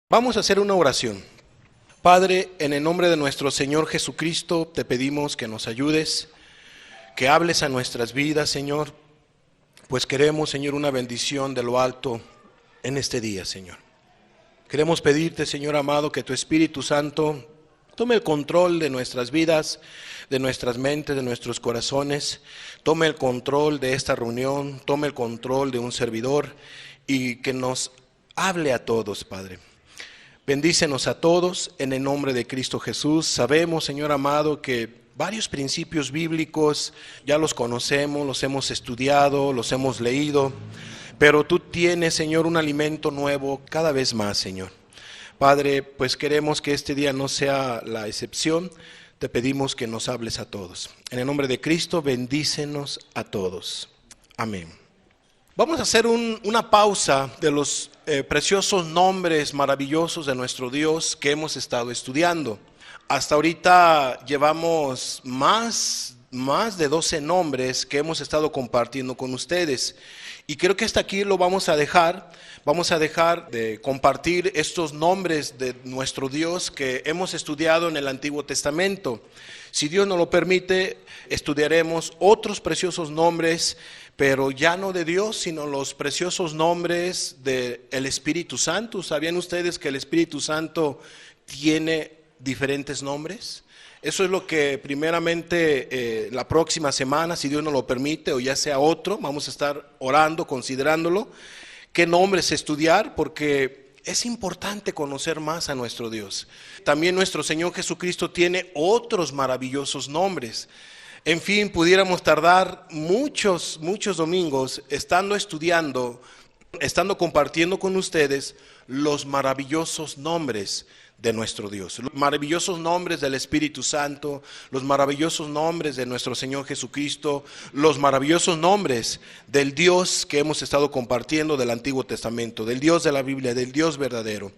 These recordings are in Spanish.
Vamos a hacer una oración. Padre, en el nombre de nuestro Señor Jesucristo, te pedimos que nos ayudes, que hables a nuestras vidas, Señor, pues queremos, Señor, una bendición de lo alto en este día, Señor. Queremos pedirte, Señor amado, que tu Espíritu Santo tome el control de nuestras vidas, de nuestras mentes, de nuestros corazones, tome el control de esta reunión, tome el control de un servidor y que nos hable a todos, Padre. Bendícenos a todos en el nombre de Cristo Jesús. Sabemos, Señor amado, que varios principios bíblicos ya los conocemos, los hemos estudiado, los hemos leído, pero tú tienes, Señor, un alimento nuevo cada vez más, Señor. Padre, pues queremos que este día no sea la excepción. Te pedimos que nos hables a todos. En el nombre de Cristo, bendícenos a todos. Amén. Vamos a hacer una pausa de los preciosos nombres maravillosos de nuestro Dios que hemos estado estudiando. Hasta ahorita llevamos más de 12 nombres que hemos estado compartiendo con ustedes. Y creo que hasta aquí lo vamos a dejar. Vamos a dejar de compartir estos nombres de nuestro Dios que hemos estudiado en el Antiguo Testamento. Si Dios nos lo permite, estudiaremos otros preciosos nombres, pero ya no de Dios, sino los preciosos nombres del Espíritu Santo. ¿Sabían ustedes que el Espíritu Santo tiene diferentes nombres? Eso es lo que primeramente la próxima semana, si Dios nos lo permite, o ya sea otro, vamos a estar orando, considerándolo, qué nombres estudiar, porque es importante conocer más a nuestro Dios. También nuestro Señor Jesucristo tiene otros maravillosos nombres. En fin, pudiéramos tardar muchos domingos estando estudiando, estando compartiendo con ustedes los maravillosos nombres de nuestro Dios, los maravillosos nombres del Espíritu Santo, los maravillosos nombres de nuestro Señor Jesucristo, los maravillosos nombres del Dios que hemos estado compartiendo del Antiguo Testamento, del Dios de la Biblia, del Dios verdadero.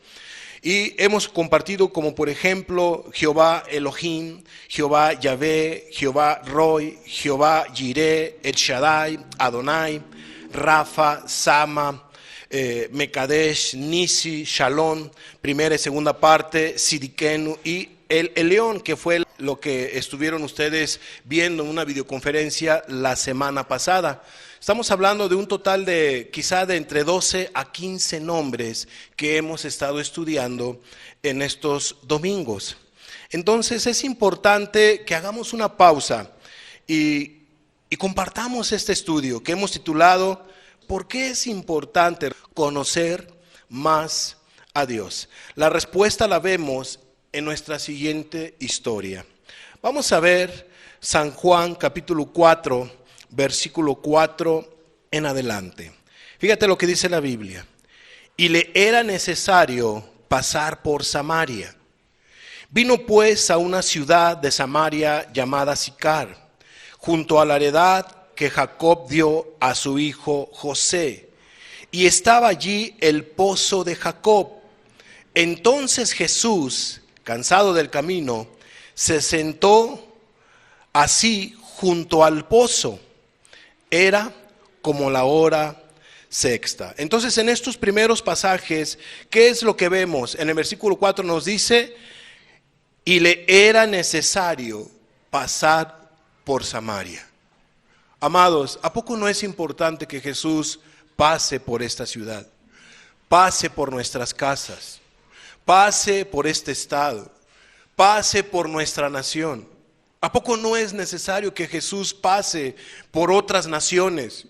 Y hemos compartido como por ejemplo Jehová Elohim, Jehová Yahvé, Jehová Roy, Jehová Jireh, El Shaddai, Adonai, Rafa, Sama, Mekadesh, Nisi, Shalom, primera y segunda parte, Sidikenu y el León, que fue lo que estuvieron ustedes viendo en una videoconferencia la semana pasada. Estamos hablando de un total de quizá de entre 12 a 15 nombres que hemos estado estudiando en estos domingos. Entonces es importante que hagamos una pausa y compartamos este estudio que hemos titulado ¿Por qué es importante conocer más a Dios? La respuesta la vemos en nuestra siguiente historia. Vamos a ver San Juan capítulo 4. Versículo 4 en adelante. Fíjate lo que dice la Biblia. Y le era necesario pasar por Samaria. Vino pues a una ciudad de Samaria llamada Sicar, junto a la heredad que Jacob dio a su hijo José. Y estaba allí el pozo de Jacob. Entonces Jesús, cansado del camino, se sentó así junto al pozo. Era como la hora sexta. Entonces en estos primeros pasajes, ¿qué es lo que vemos? En el versículo 4 nos dice, y le era necesario pasar por Samaria. Amados, ¿a poco no es importante que Jesús pase por esta ciudad? Pase por nuestras casas, pase por este estado, pase por nuestra nación. ¿A poco no es necesario que Jesús pase por otras naciones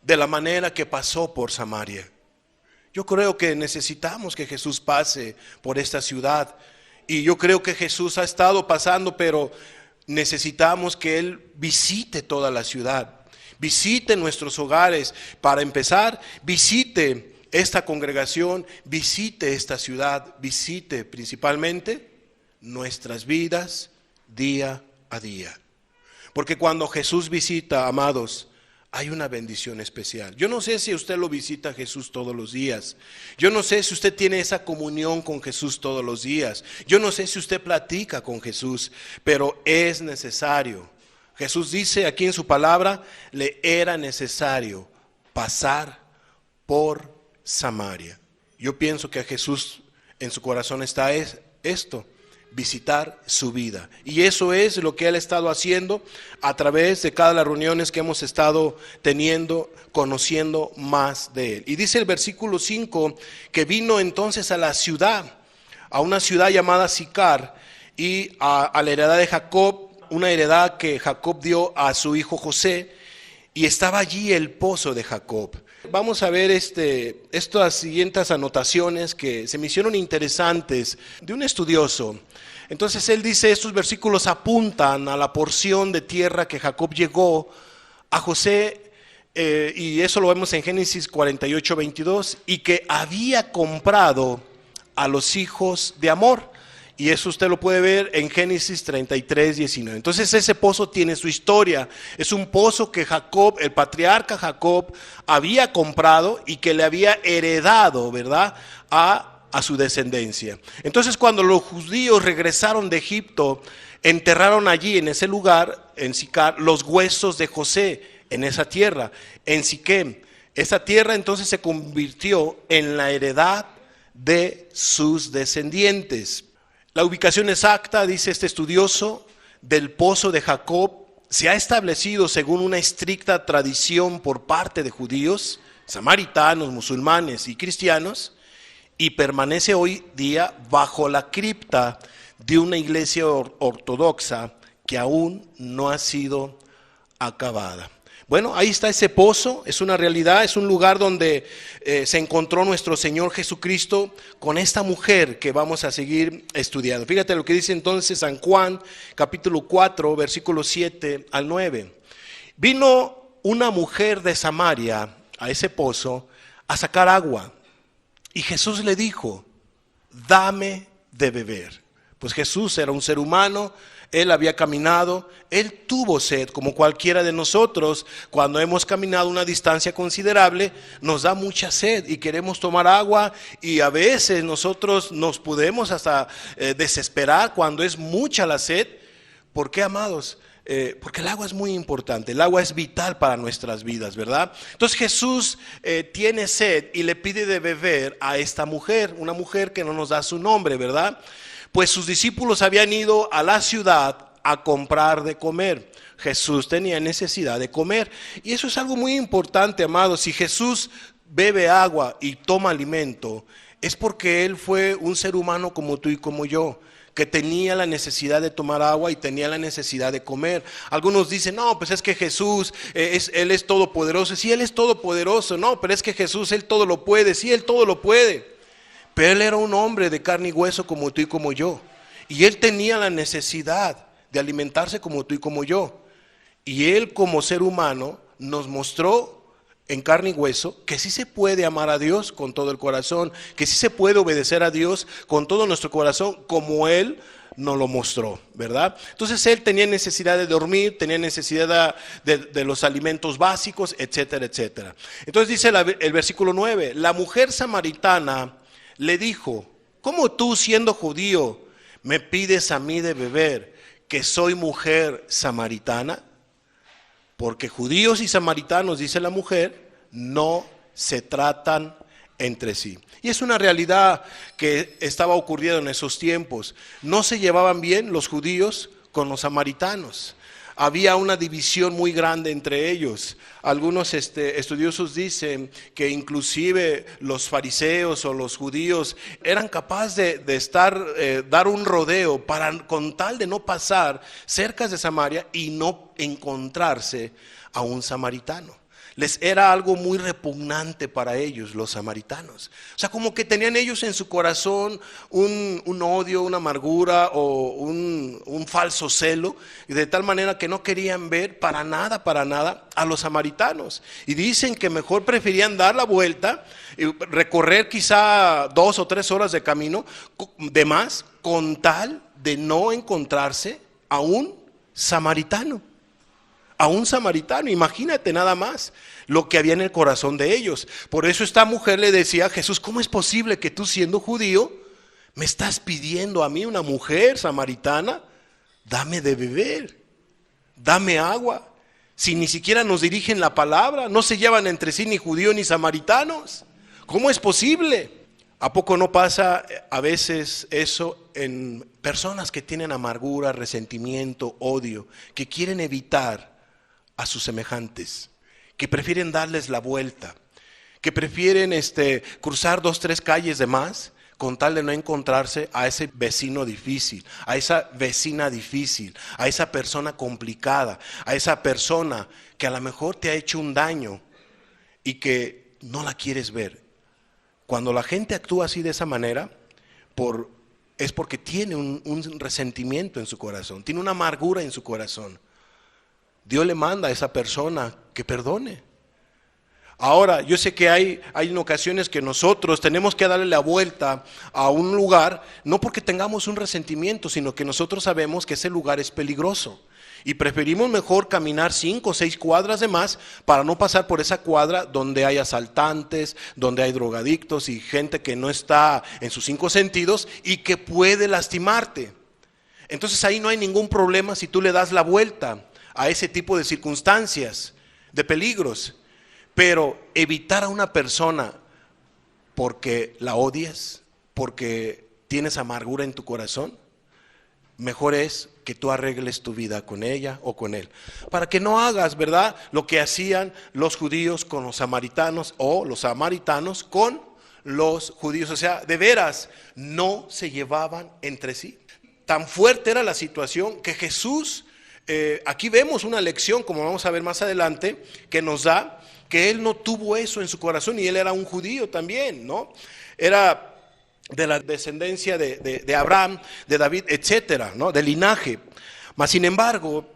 de la manera que pasó por Samaria? Yo creo que necesitamos que Jesús pase por esta ciudad. Y yo creo que Jesús ha estado pasando, pero necesitamos que Él visite toda la ciudad, visite nuestros hogares. Para empezar, visite esta congregación, visite esta ciudad, visite principalmente nuestras vidas día a día. Porque cuando Jesús visita, amados, hay una bendición especial. Yo no sé si usted lo visita a Jesús todos los días. Yo no sé si usted tiene esa comunión con Jesús todos los días. Yo no sé si usted platica con Jesús, pero es necesario. Jesús dice aquí en su palabra, le era necesario pasar por Samaria. Yo pienso que a Jesús En su corazón está esto, visitar su vida. Y eso es lo que él ha estado haciendo a través de cada las reuniones que hemos estado teniendo, conociendo más de él. Y dice el versículo 5 que vino entonces a la ciudad, a una ciudad llamada Sicar, y a la heredad de Jacob, una heredad que Jacob dio a su hijo José, y estaba allí el pozo de Jacob. Vamos a ver estas siguientes anotaciones que se me hicieron interesantes de un estudioso. Entonces él dice, estos versículos apuntan a la porción de tierra que Jacob llegó a José, y eso lo vemos en Génesis 48:22, y que había comprado a los hijos de Amor. Y eso usted lo puede ver en Génesis 33:19. Entonces ese pozo tiene su historia. Es un pozo que Jacob, el patriarca Jacob, había comprado y que le había heredado, ¿verdad?, a su descendencia. Entonces cuando los judíos regresaron de Egipto, enterraron allí en ese lugar, en Sicar, los huesos de José en esa tierra, en Siquem. Esa tierra entonces se convirtió en la heredad de sus descendientes. La ubicación exacta, dice este estudioso, del pozo de Jacob se ha establecido según una estricta tradición por parte de judíos, samaritanos, musulmanes y cristianos, y permanece hoy día bajo la cripta de una iglesia ortodoxa que aún no ha sido acabada. Bueno, ahí está ese pozo, es una realidad, es un lugar donde se encontró nuestro Señor Jesucristo con esta mujer que vamos a seguir estudiando. Fíjate lo que dice entonces San Juan, capítulo 4, versículos 7 al 9. Vino una mujer de Samaria a ese pozo a sacar agua, y Jesús le dijo, dame de beber. Pues Jesús era un ser humano, él había caminado, él tuvo sed como cualquiera de nosotros. Cuando hemos caminado una distancia considerable, nos da mucha sed y queremos tomar agua, y a veces nosotros nos podemos hasta desesperar cuando es mucha la sed. ¿Por qué, amados? Porque el agua es muy importante, el agua es vital para nuestras vidas, ¿verdad? Entonces Jesús tiene sed y le pide de beber a esta mujer, una mujer que no nos da su nombre, ¿verdad? Pues sus discípulos habían ido a la ciudad a comprar de comer. Jesús tenía necesidad de comer, y eso es algo muy importante, amados. Si Jesús bebe agua y toma alimento, es porque Él fue un ser humano como tú y como yo, que tenía la necesidad de tomar agua y tenía la necesidad de comer. Algunos dicen, no, pues es que Jesús, Él es todopoderoso. Sí, Él es todopoderoso. No, pero es que Jesús, Él todo lo puede. Sí, Él todo lo puede. Pero Él era un hombre de carne y hueso como tú y como yo. Y Él tenía la necesidad de alimentarse como tú y como yo. Y Él como ser humano nos mostró en carne y hueso que sí se puede amar a Dios con todo el corazón, que sí se puede obedecer a Dios con todo nuestro corazón, como Él nos lo mostró, ¿verdad? Entonces Él tenía necesidad de dormir, tenía necesidad de los alimentos básicos, etcétera, etcétera. Entonces dice el versículo 9, la mujer samaritana le dijo, ¿cómo tú, siendo judío, me pides a mí de beber, que soy mujer samaritana? Porque judíos y samaritanos, dice la mujer, no se tratan entre sí. Y es una realidad que estaba ocurriendo en esos tiempos. No se llevaban bien los judíos con los samaritanos. Había una división muy grande entre ellos. Algunos estudiosos dicen que inclusive los fariseos o los judíos eran capaces de dar un rodeo con tal de no pasar cerca de Samaria y no encontrarse a un samaritano. Les era algo muy repugnante para ellos, los samaritanos. O sea, como que tenían ellos en su corazón un odio, una amargura o un falso celo, y de tal manera que no querían ver para nada a los samaritanos. Y dicen que mejor preferían dar la vuelta y recorrer quizá 2 o 3 horas de camino de más, con tal de no encontrarse a un samaritano. A un samaritano, imagínate nada más lo que había en el corazón de ellos. Por eso esta mujer le decía a Jesús, ¿cómo es posible que tú, siendo judío, me estás pidiendo a mí, una mujer samaritana? Dame de beber, dame agua. Si ni siquiera nos dirigen la palabra, no se llevan entre sí ni judíos ni samaritanos. ¿Cómo es posible? ¿A poco no pasa a veces eso en personas que tienen amargura, resentimiento, odio, que quieren evitar a sus semejantes, que prefieren darles la vuelta, que prefieren cruzar 2, 3 calles de más con tal de no encontrarse a ese vecino difícil, a esa vecina difícil, a esa persona complicada, a esa persona que a lo mejor te ha hecho un daño y que no la quieres ver? Cuando la gente actúa así de esa manera, es porque tiene un resentimiento en su corazón, tiene una amargura en su corazón. Dios le manda a esa persona que perdone. Ahora, yo sé que hay en ocasiones que nosotros tenemos que darle la vuelta a un lugar, no porque tengamos un resentimiento, sino que nosotros sabemos que ese lugar es peligroso. Y preferimos mejor caminar 5 o 6 cuadras de más para no pasar por esa cuadra donde hay asaltantes, donde hay drogadictos y gente que no está en sus 5 sentidos y que puede lastimarte. Entonces ahí no hay ningún problema si tú le das la vuelta a ese tipo de circunstancias, de peligros. Pero evitar a una persona porque la odias, porque tienes amargura en tu corazón, mejor es que tú arregles tu vida con ella o con él. Para que no hagas, ¿verdad?, lo que hacían los judíos con los samaritanos o los samaritanos con los judíos. O sea, de veras, no se llevaban entre sí. Tan fuerte era la situación que Jesús, aquí vemos una lección, como vamos a ver más adelante, que nos da que él no tuvo eso en su corazón y él era un judío también, ¿no? Era de la descendencia de Abraham, de David, etcétera, ¿no? De linaje. Mas sin embargo,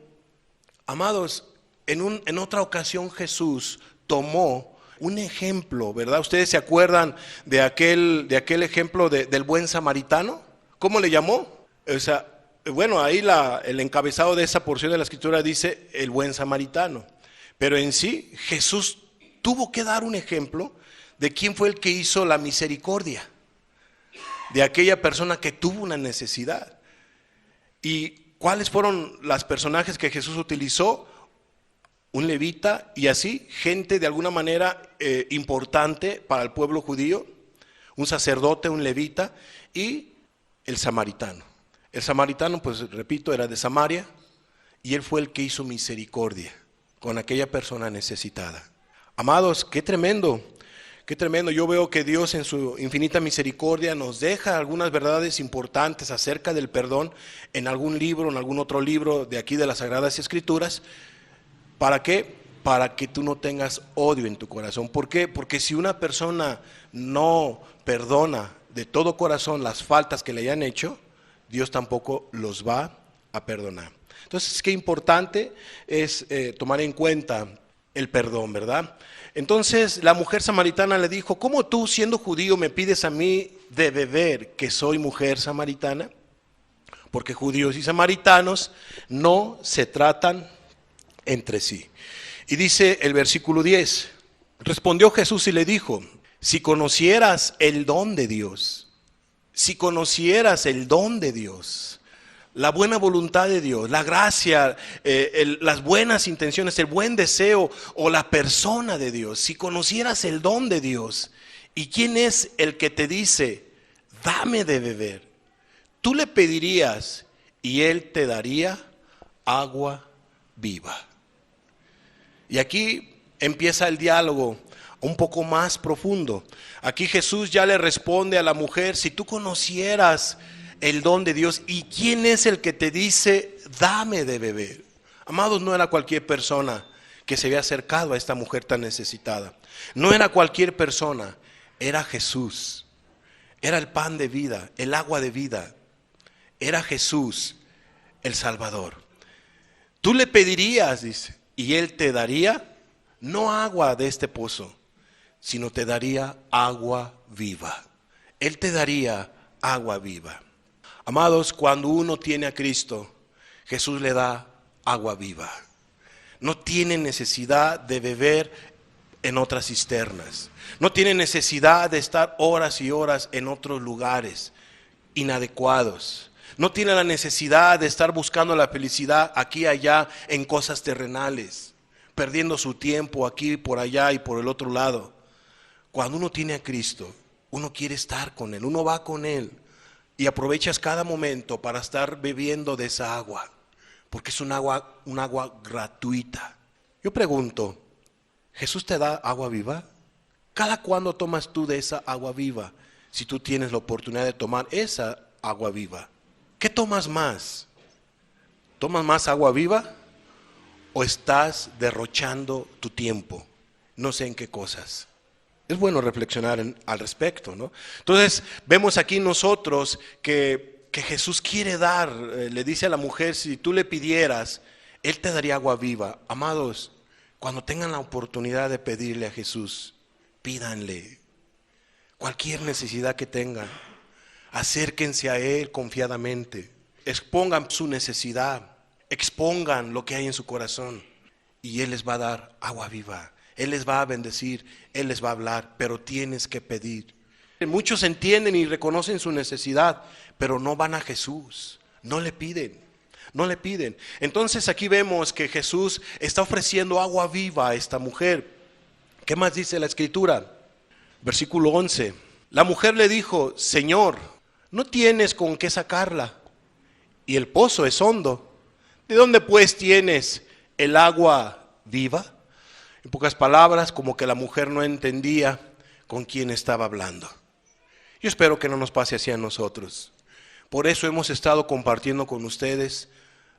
amados, en otra ocasión Jesús tomó un ejemplo, ¿verdad? ¿Ustedes se acuerdan de aquel ejemplo del buen samaritano? ¿Cómo le llamó? O sea, bueno, ahí el encabezado de esa porción de la escritura dice el buen samaritano. Pero en sí, Jesús tuvo que dar un ejemplo de quién fue el que hizo la misericordia, de aquella persona que tuvo una necesidad. ¿Y cuáles fueron los personajes que Jesús utilizó? Un levita y así, gente de alguna manera importante para el pueblo judío, un sacerdote, un levita y el samaritano. El samaritano, pues repito, era de Samaria y él fue el que hizo misericordia con aquella persona necesitada. Amados, qué tremendo. Qué tremendo. Yo veo que Dios en su infinita misericordia nos deja algunas verdades importantes acerca del perdón en algún libro, en algún otro libro de aquí de las Sagradas Escrituras. ¿Para qué? Para que tú no tengas odio en tu corazón. ¿Por qué? Porque si una persona no perdona de todo corazón las faltas que le hayan hecho, Dios tampoco los va a perdonar. Entonces, qué importante es tomar en cuenta el perdón, ¿verdad? Entonces la mujer samaritana le dijo, ¿cómo tú siendo judío me pides a mí de beber que soy mujer samaritana? Porque judíos y samaritanos no se tratan entre sí. Y dice el versículo 10, respondió Jesús y le dijo, si conocieras el don de Dios, si conocieras el don de Dios, la buena voluntad de Dios, la gracia, las buenas intenciones, el buen deseo o la persona de Dios, si conocieras el don de Dios y quién es el que te dice, dame de beber, tú le pedirías y él te daría agua viva. Y aquí empieza el diálogo un poco más profundo. Aquí Jesús ya le responde a la mujer, si tú conocieras el don de Dios y quién es el que te dice, dame de beber. Amados, no era cualquier persona que se había acercado a esta mujer tan necesitada. No era cualquier persona, era Jesús. Era el pan de vida, el agua de vida. Era Jesús, el Salvador. Tú le pedirías, dice, y él te daría, no agua de este pozo, sino te daría agua viva. Él te daría agua viva. Amados, cuando uno tiene a Cristo, Jesús le da agua viva. No tiene necesidad de beber en otras cisternas. No tiene necesidad de estar horas y horas en otros lugares inadecuados. No tiene la necesidad de estar buscando la felicidad aquí y allá en cosas terrenales, perdiendo su tiempo aquí, por allá y por el otro lado. Cuando uno tiene a Cristo, uno quiere estar con Él, uno va con Él y aprovechas cada momento para estar bebiendo de esa agua, porque es un agua gratuita. Yo pregunto, ¿Jesús te da agua viva? ¿Cada cuándo tomas tú de esa agua viva? Si tú tienes la oportunidad de tomar esa agua viva, ¿qué tomas más? ¿Tomas más agua viva o estás derrochando tu tiempo? No sé en qué cosas. Es bueno reflexionar al respecto, ¿no? Entonces vemos aquí nosotros que Jesús quiere dar, le dice a la mujer, si tú le pidieras, Él te daría agua viva. Amados, cuando tengan la oportunidad de pedirle a Jesús, pídanle cualquier necesidad que tengan, acérquense a Él confiadamente, expongan su necesidad, expongan lo que hay en su corazón y Él les va a dar agua viva. Él les va a bendecir, Él les va a hablar, pero tienes que pedir. Muchos entienden y reconocen su necesidad, pero no van a Jesús, no le piden. Entonces aquí vemos que Jesús está ofreciendo agua viva a esta mujer. ¿Qué más dice la Escritura? Versículo 11. La mujer le dijo, Señor, no tienes con qué sacarla, y el pozo es hondo. ¿De dónde pues tienes el agua viva? En pocas palabras, como que la mujer no entendía con quién estaba hablando. Yo espero que no nos pase así a nosotros. Por eso hemos estado compartiendo con ustedes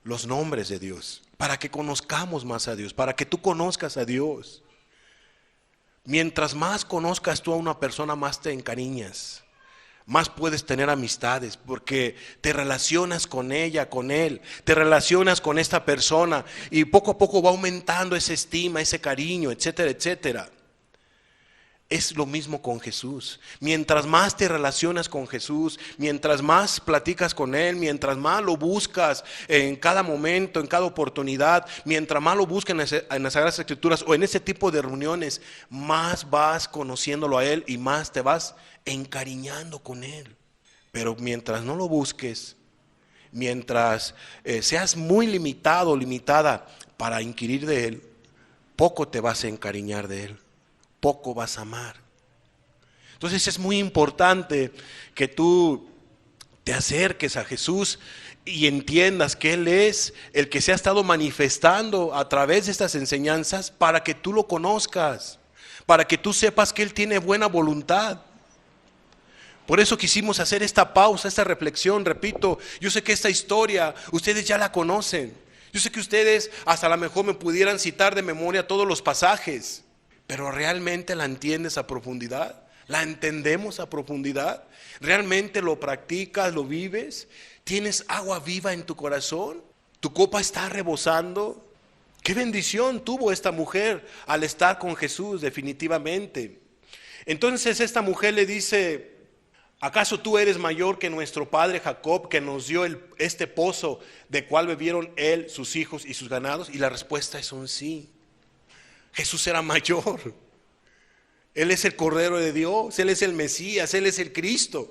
los nombres de Dios, para que conozcamos más a Dios, para que tú conozcas a Dios. Mientras más conozcas tú a una persona, más te encariñas, más puedes tener amistades, porque te relacionas con ella, con él, te relacionas con esta persona y poco a poco va aumentando esa estima, ese cariño, etcétera, etcétera. Es lo mismo con Jesús. Mientras más te relacionas con Jesús, mientras más platicas con Él, mientras más lo buscas en cada momento, en cada oportunidad, mientras más lo buscas en las Sagradas Escrituras o en ese tipo de reuniones, más vas conociéndolo a Él y más te vas encariñando con Él. Pero mientras no lo busques, mientras seas muy limitado, limitada para inquirir de Él, poco te vas a encariñar de Él. Poco vas a amar. Entonces es muy importante que tú te acerques a Jesús y entiendas que Él es el que se ha estado manifestando a través de estas enseñanzas para que tú lo conozcas, para que tú sepas que Él tiene buena voluntad. Por eso quisimos hacer esta pausa, esta reflexión. Repito, yo sé que esta historia ustedes ya la conocen. Yo sé que ustedes hasta a lo mejor me pudieran citar de memoria todos los pasajes. Pero ¿realmente la entiendes a profundidad? ¿La entendemos a profundidad? ¿Realmente lo practicas, lo vives? ¿Tienes agua viva en tu corazón? ¿Tu copa está rebosando? ¿Qué bendición tuvo esta mujer al estar con Jesús definitivamente? Entonces esta mujer le dice, ¿acaso tú eres mayor que nuestro padre Jacob, que nos dio este pozo de cual bebieron él, sus hijos y sus ganados? Y la respuesta es un sí. Jesús era mayor. Él es el Cordero de Dios, Él es el Mesías, Él es el Cristo.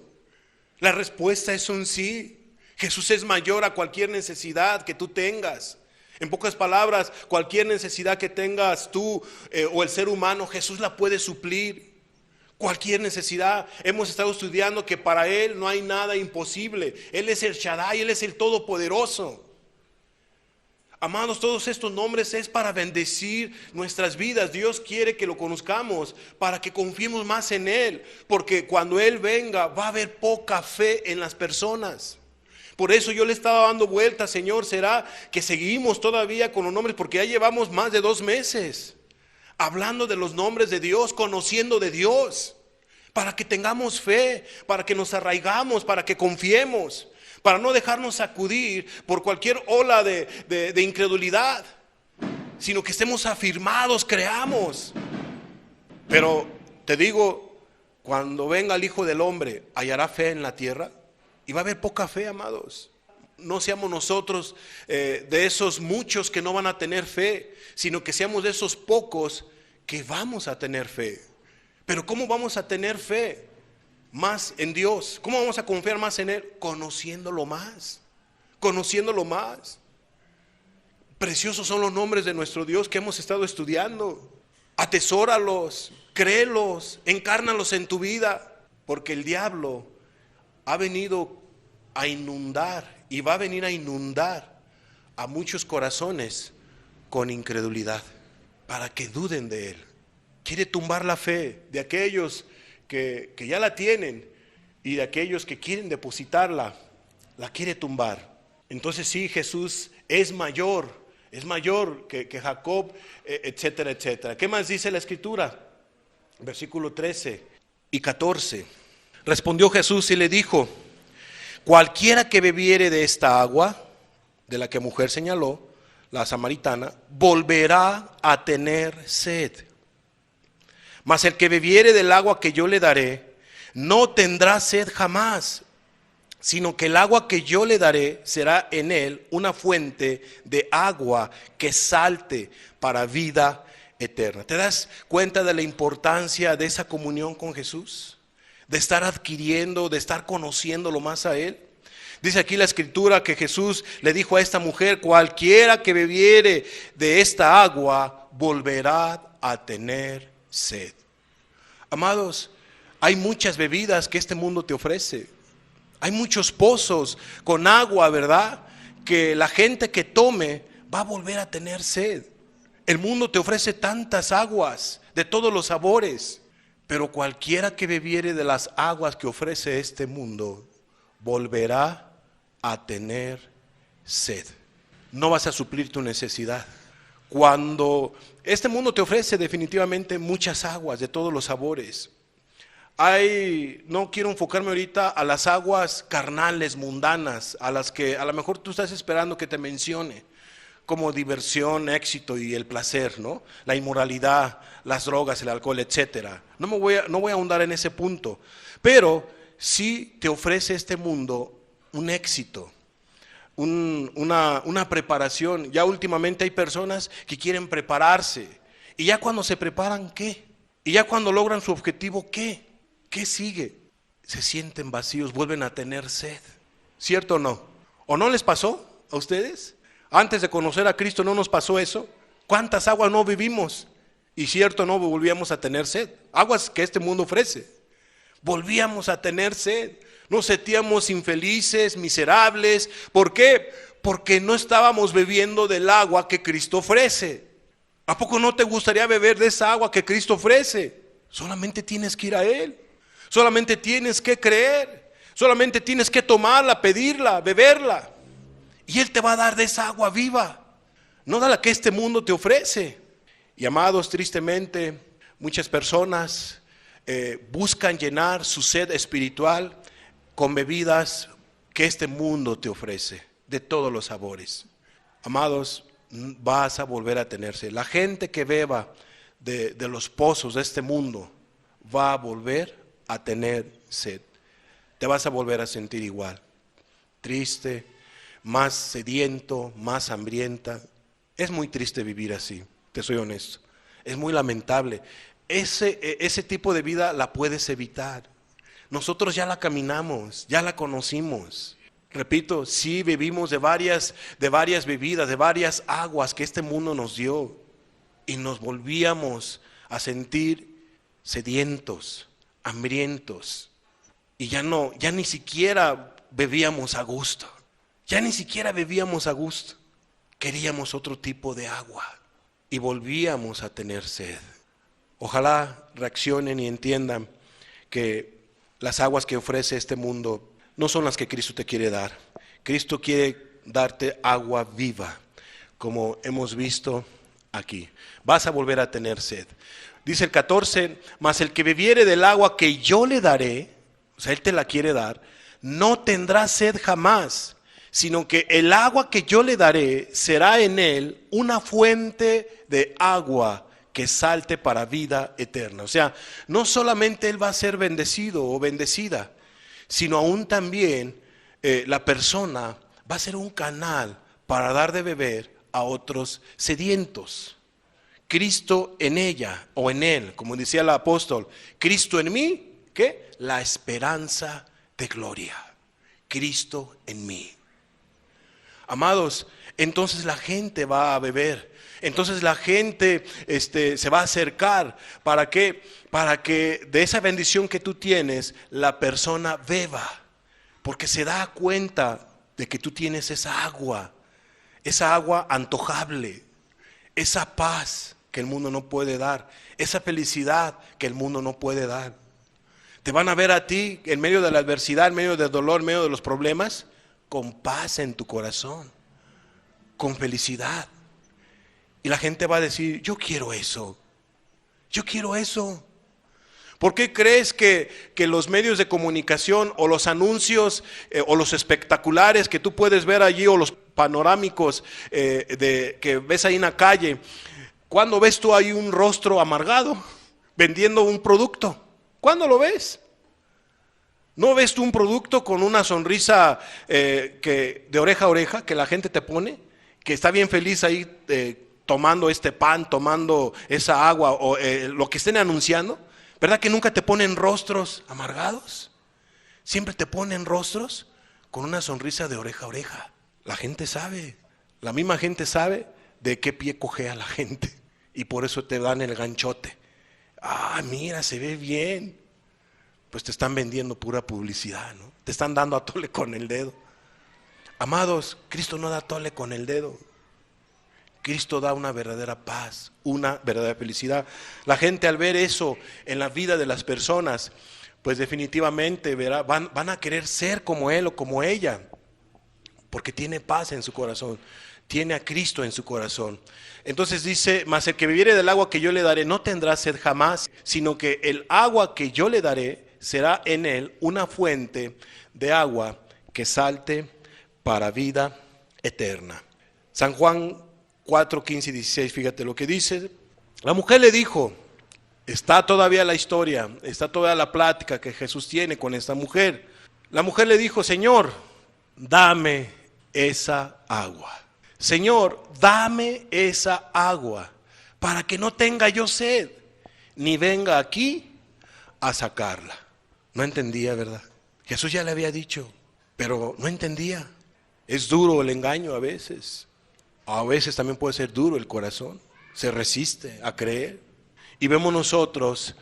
La respuesta es un sí. Jesús es mayor a cualquier necesidad que tú tengas. En pocas palabras, cualquier necesidad que tengas tú o el ser humano, Jesús la puede suplir. Cualquier necesidad. Hemos estado estudiando que para Él no hay nada imposible. Él es el Shaddai, Él es el Todopoderoso. Amados, todos estos nombres es para bendecir nuestras vidas. Dios quiere que lo conozcamos para que confiemos más en Él, porque cuando Él venga va a haber poca fe en las personas. Por eso yo le estaba dando vueltas, Señor, ¿será que seguimos todavía con los nombres? Porque ya llevamos más de 2 meses hablando de los nombres de Dios, conociendo de Dios, para que tengamos fe, para que nos arraigamos, para que confiemos, para no dejarnos sacudir por cualquier ola de incredulidad, sino que estemos afirmados, creamos. Pero te digo, cuando venga el Hijo del Hombre, ¿hallará fe en la tierra? Y va a haber poca fe, amados. No seamos nosotros de esos muchos que no van a tener fe, sino que seamos de esos pocos que vamos a tener fe. Pero ¿cómo vamos a tener fe? Más en Dios. ¿Cómo vamos a confiar más en Él? Conociéndolo más. Conociéndolo más. Preciosos son los nombres de nuestro Dios que hemos estado estudiando. Atesóralos, créelos, encárnalos en tu vida. porque el diablo ha venido a inundar y va a venir a inundar a muchos corazones con incredulidad, para que duden de él. Quiere tumbar la fe de aquellos que ya la tienen y de aquellos que quieren depositarla, la quiere tumbar. Entonces sí, Jesús es mayor que Jacob, etcétera, etcétera. ¿Qué más dice la Escritura? Versículo 13 y 14. Respondió Jesús y le dijo: cualquiera que bebiere de esta agua, de la que mujer señaló, la samaritana, volverá a tener sed. Mas el que bebiere del agua que yo le daré, no tendrá sed jamás, sino que el agua que yo le daré será en él una fuente de agua que salte para vida eterna. ¿Te das cuenta de la importancia de esa comunión con Jesús? De estar adquiriendo, de estar conociéndolo más a él. Dice aquí la Escritura que Jesús le dijo a esta mujer: cualquiera que bebiere de esta agua volverá a tener sed. Amados, hay muchas bebidas que este mundo te ofrece. Hay muchos pozos con agua, ¿verdad?, que la gente que tome va a volver a tener sed. El mundo te ofrece tantas aguas de todos los sabores, pero cualquiera que bebiere de las aguas que ofrece este mundo volverá a tener sed. No vas a suplir tu necesidad. Cuando este mundo te ofrece definitivamente muchas aguas de todos los sabores. No quiero enfocarme ahorita a las aguas carnales, mundanas, a las que a lo mejor tú estás esperando que te mencione, como diversión, éxito y el placer, ¿no? La inmoralidad, las drogas, el alcohol, etcétera. No voy a ahondar en ese punto, pero sí te ofrece este mundo un éxito, una preparación. Ya últimamente hay personas que quieren prepararse, y ya cuando se preparan, ¿qué? Y ya cuando logran su objetivo, ¿qué? ¿Qué sigue? Se sienten vacíos, vuelven a tener sed. ¿Cierto o no? ¿O no les pasó a ustedes? Antes de conocer a Cristo, ¿no nos pasó eso? ¿Cuántas aguas no vivimos? Y cierto, no volvíamos a tener sed. Aguas que este mundo ofrece. Volvíamos a tener sed. Nos sentíamos infelices, miserables. ¿Por qué? Porque no estábamos bebiendo del agua que Cristo ofrece. ¿A poco no te gustaría beber de esa agua que Cristo ofrece? Solamente tienes que ir a Él. Solamente tienes que creer. Solamente tienes que tomarla, pedirla, beberla. Y Él te va a dar de esa agua viva, no de la que este mundo te ofrece. Y amados, tristemente, muchas personas buscan llenar su sed espiritual con bebidas que este mundo te ofrece, de todos los sabores. Amados, vas a volver a tener sed. La gente que beba de los pozos de este mundo va a volver a tener sed. Te vas a volver a sentir igual, triste, más sediento, más hambrienta. Es muy triste vivir así, te soy honesto. Es muy lamentable. Ese tipo de vida la puedes evitar. Nosotros ya la caminamos, ya la conocimos. Repito, sí bebimos de varias bebidas, de varias aguas que este mundo nos dio, y nos volvíamos a sentir sedientos, hambrientos, y ya ni siquiera bebíamos a gusto. Ya ni siquiera bebíamos a gusto. Queríamos otro tipo de agua y volvíamos a tener sed. Ojalá reaccionen y entiendan que las aguas que ofrece este mundo no son las que Cristo te quiere dar. Cristo quiere darte agua viva, como hemos visto aquí. Vas a volver a tener sed. Dice el 14, mas el que bebiere del agua que yo le daré, o sea, Él te la quiere dar, no tendrá sed jamás, sino que el agua que yo le daré será en él una fuente de agua que salte para vida eterna. O sea, no solamente él va a ser bendecido o bendecida, sino aún también la persona va a ser un canal para dar de beber a otros sedientos. Cristo en ella o en él, como decía el apóstol, Cristo en mí, ¿qué? La esperanza de gloria. Cristo en mí. Amados, entonces la gente va a beber. Entonces la gente se va a acercar. ¿Para qué? Para que de esa bendición que tú tienes, la persona beba. Porque se da cuenta de que tú tienes esa agua antojable, esa paz que el mundo no puede dar, esa felicidad que el mundo no puede dar. Te van a ver a ti en medio de la adversidad, en medio del dolor, en medio de los problemas, con paz en tu corazón, con felicidad. Y la gente va a decir, yo quiero eso, yo quiero eso. ¿Por qué crees que los medios de comunicación o los anuncios o los espectaculares que tú puedes ver allí o los panorámicos que ves ahí en la calle, cuando ves tú ahí un rostro amargado vendiendo un producto? ¿Cuándo lo ves? ¿No ves tú un producto con una sonrisa de oreja a oreja que la gente te pone? Que está bien feliz ahí tomando este pan, tomando esa agua o lo que estén anunciando. ¿Verdad que nunca te ponen rostros amargados? Siempre te ponen rostros con una sonrisa de oreja a oreja. La gente sabe, la misma gente sabe de qué pie cojea la gente. Y por eso te dan el ganchote. Ah, mira, se ve bien. Pues te están vendiendo pura publicidad, ¿no? Te están dando a tole con el dedo. Amados, Cristo no da tole con el dedo. Cristo da una verdadera paz, una verdadera felicidad. La gente al ver eso en la vida de las personas, pues definitivamente van a querer ser como él o como ella, porque tiene paz en su corazón, tiene a Cristo en su corazón. Entonces dice, mas el que bebiere del agua que yo le daré no tendrá sed jamás, sino que el agua que yo le daré será en él una fuente de agua que salte para vida eterna. San Juan 4, 15 y 16, fíjate lo que dice. La mujer le dijo, está todavía la historia, está todavía la plática que Jesús tiene con esta mujer. La mujer le dijo, Señor, dame esa agua. Señor, dame esa agua para que no tenga yo sed, ni venga aquí a sacarla. No entendía, ¿verdad? Jesús ya le había dicho, pero no entendía. Es duro el engaño a veces. A veces también puede ser duro el corazón, se resiste a creer. Y vemos nosotros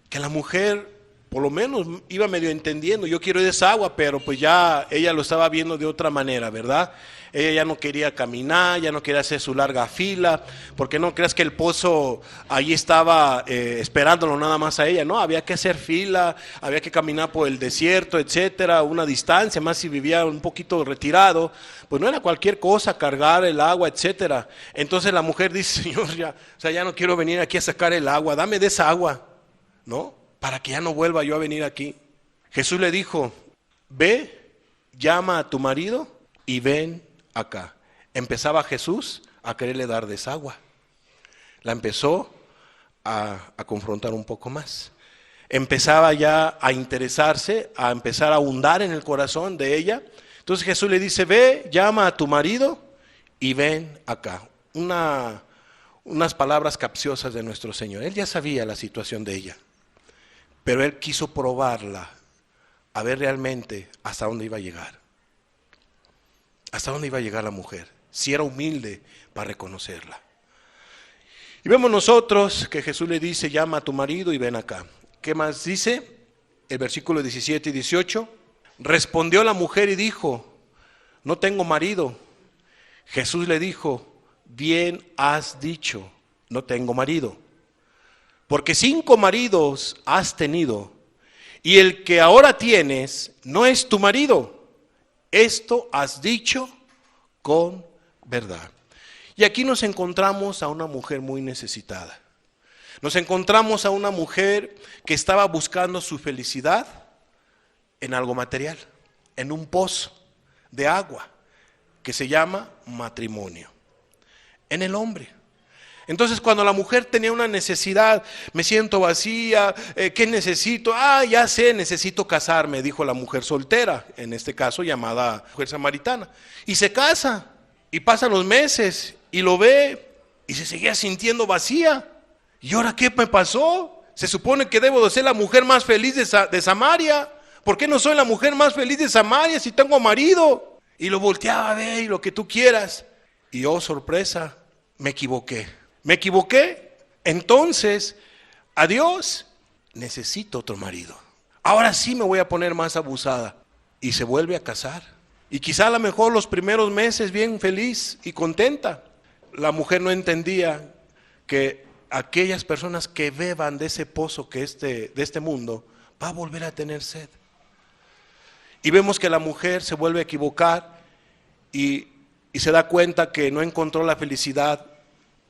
que la mujer por lo menos iba medio entendiendo, yo quiero esa agua, pero pues ya ella lo estaba viendo de otra manera, ¿verdad? Ella ya no quería caminar, ya no quería hacer su larga fila, porque no creas que el pozo ahí estaba esperándolo nada más a ella, no, había que hacer fila, había que caminar por el desierto, etcétera, una distancia, más si vivía un poquito retirado, pues no era cualquier cosa cargar el agua, etcétera. Entonces la mujer dice, Señor, ya no quiero venir aquí a sacar el agua, dame de esa agua, ¿no? Para que ya no vuelva yo a venir aquí. Jesús le dijo, ve, llama a tu marido y ven acá. Empezaba Jesús a quererle dar de esa agua. La empezó a confrontar un poco más. Empezaba ya a interesarse, a empezar a ahondar en el corazón de ella. Entonces Jesús le dice, ve, llama a tu marido y ven acá. Unas palabras capciosas de nuestro Señor. Él ya sabía la situación de ella. Pero él quiso probarla, a ver realmente hasta dónde iba a llegar. Hasta dónde iba a llegar la mujer, si era humilde para reconocerla. Y vemos nosotros que Jesús le dice, llama a tu marido y ven acá. ¿Qué más dice? El versículo 17 y 18. Respondió la mujer y dijo, no tengo marido. Jesús le dijo, bien has dicho, no tengo marido. Porque 5 maridos has tenido, y el que ahora tienes no es tu marido. Esto has dicho con verdad. Y aquí nos encontramos a una mujer muy necesitada. Nos encontramos a una mujer que estaba buscando su felicidad en algo material, en un pozo de agua que se llama matrimonio, en el hombre. Entonces cuando la mujer tenía una necesidad, me siento vacía, ¿qué necesito? Ya sé, necesito casarme, dijo la mujer soltera, en este caso llamada mujer samaritana. Y se casa, y pasan los meses, y lo ve, y se seguía sintiendo vacía. ¿Y ahora qué me pasó? Se supone que debo de ser la mujer más feliz de Samaria. ¿Por qué no soy la mujer más feliz de Samaria si tengo marido? Y lo volteaba a ver y lo que tú quieras. Y oh, sorpresa, me equivoqué. Me equivoqué. Entonces, adiós, necesito otro marido. Ahora sí me voy a poner más abusada. Y se vuelve a casar. Y quizá a lo mejor los primeros meses bien feliz y contenta. La mujer no entendía que aquellas personas que beban de ese pozo que de este mundo, va a volver a tener sed. Y vemos que la mujer se vuelve a equivocar y se da cuenta que no encontró la felicidad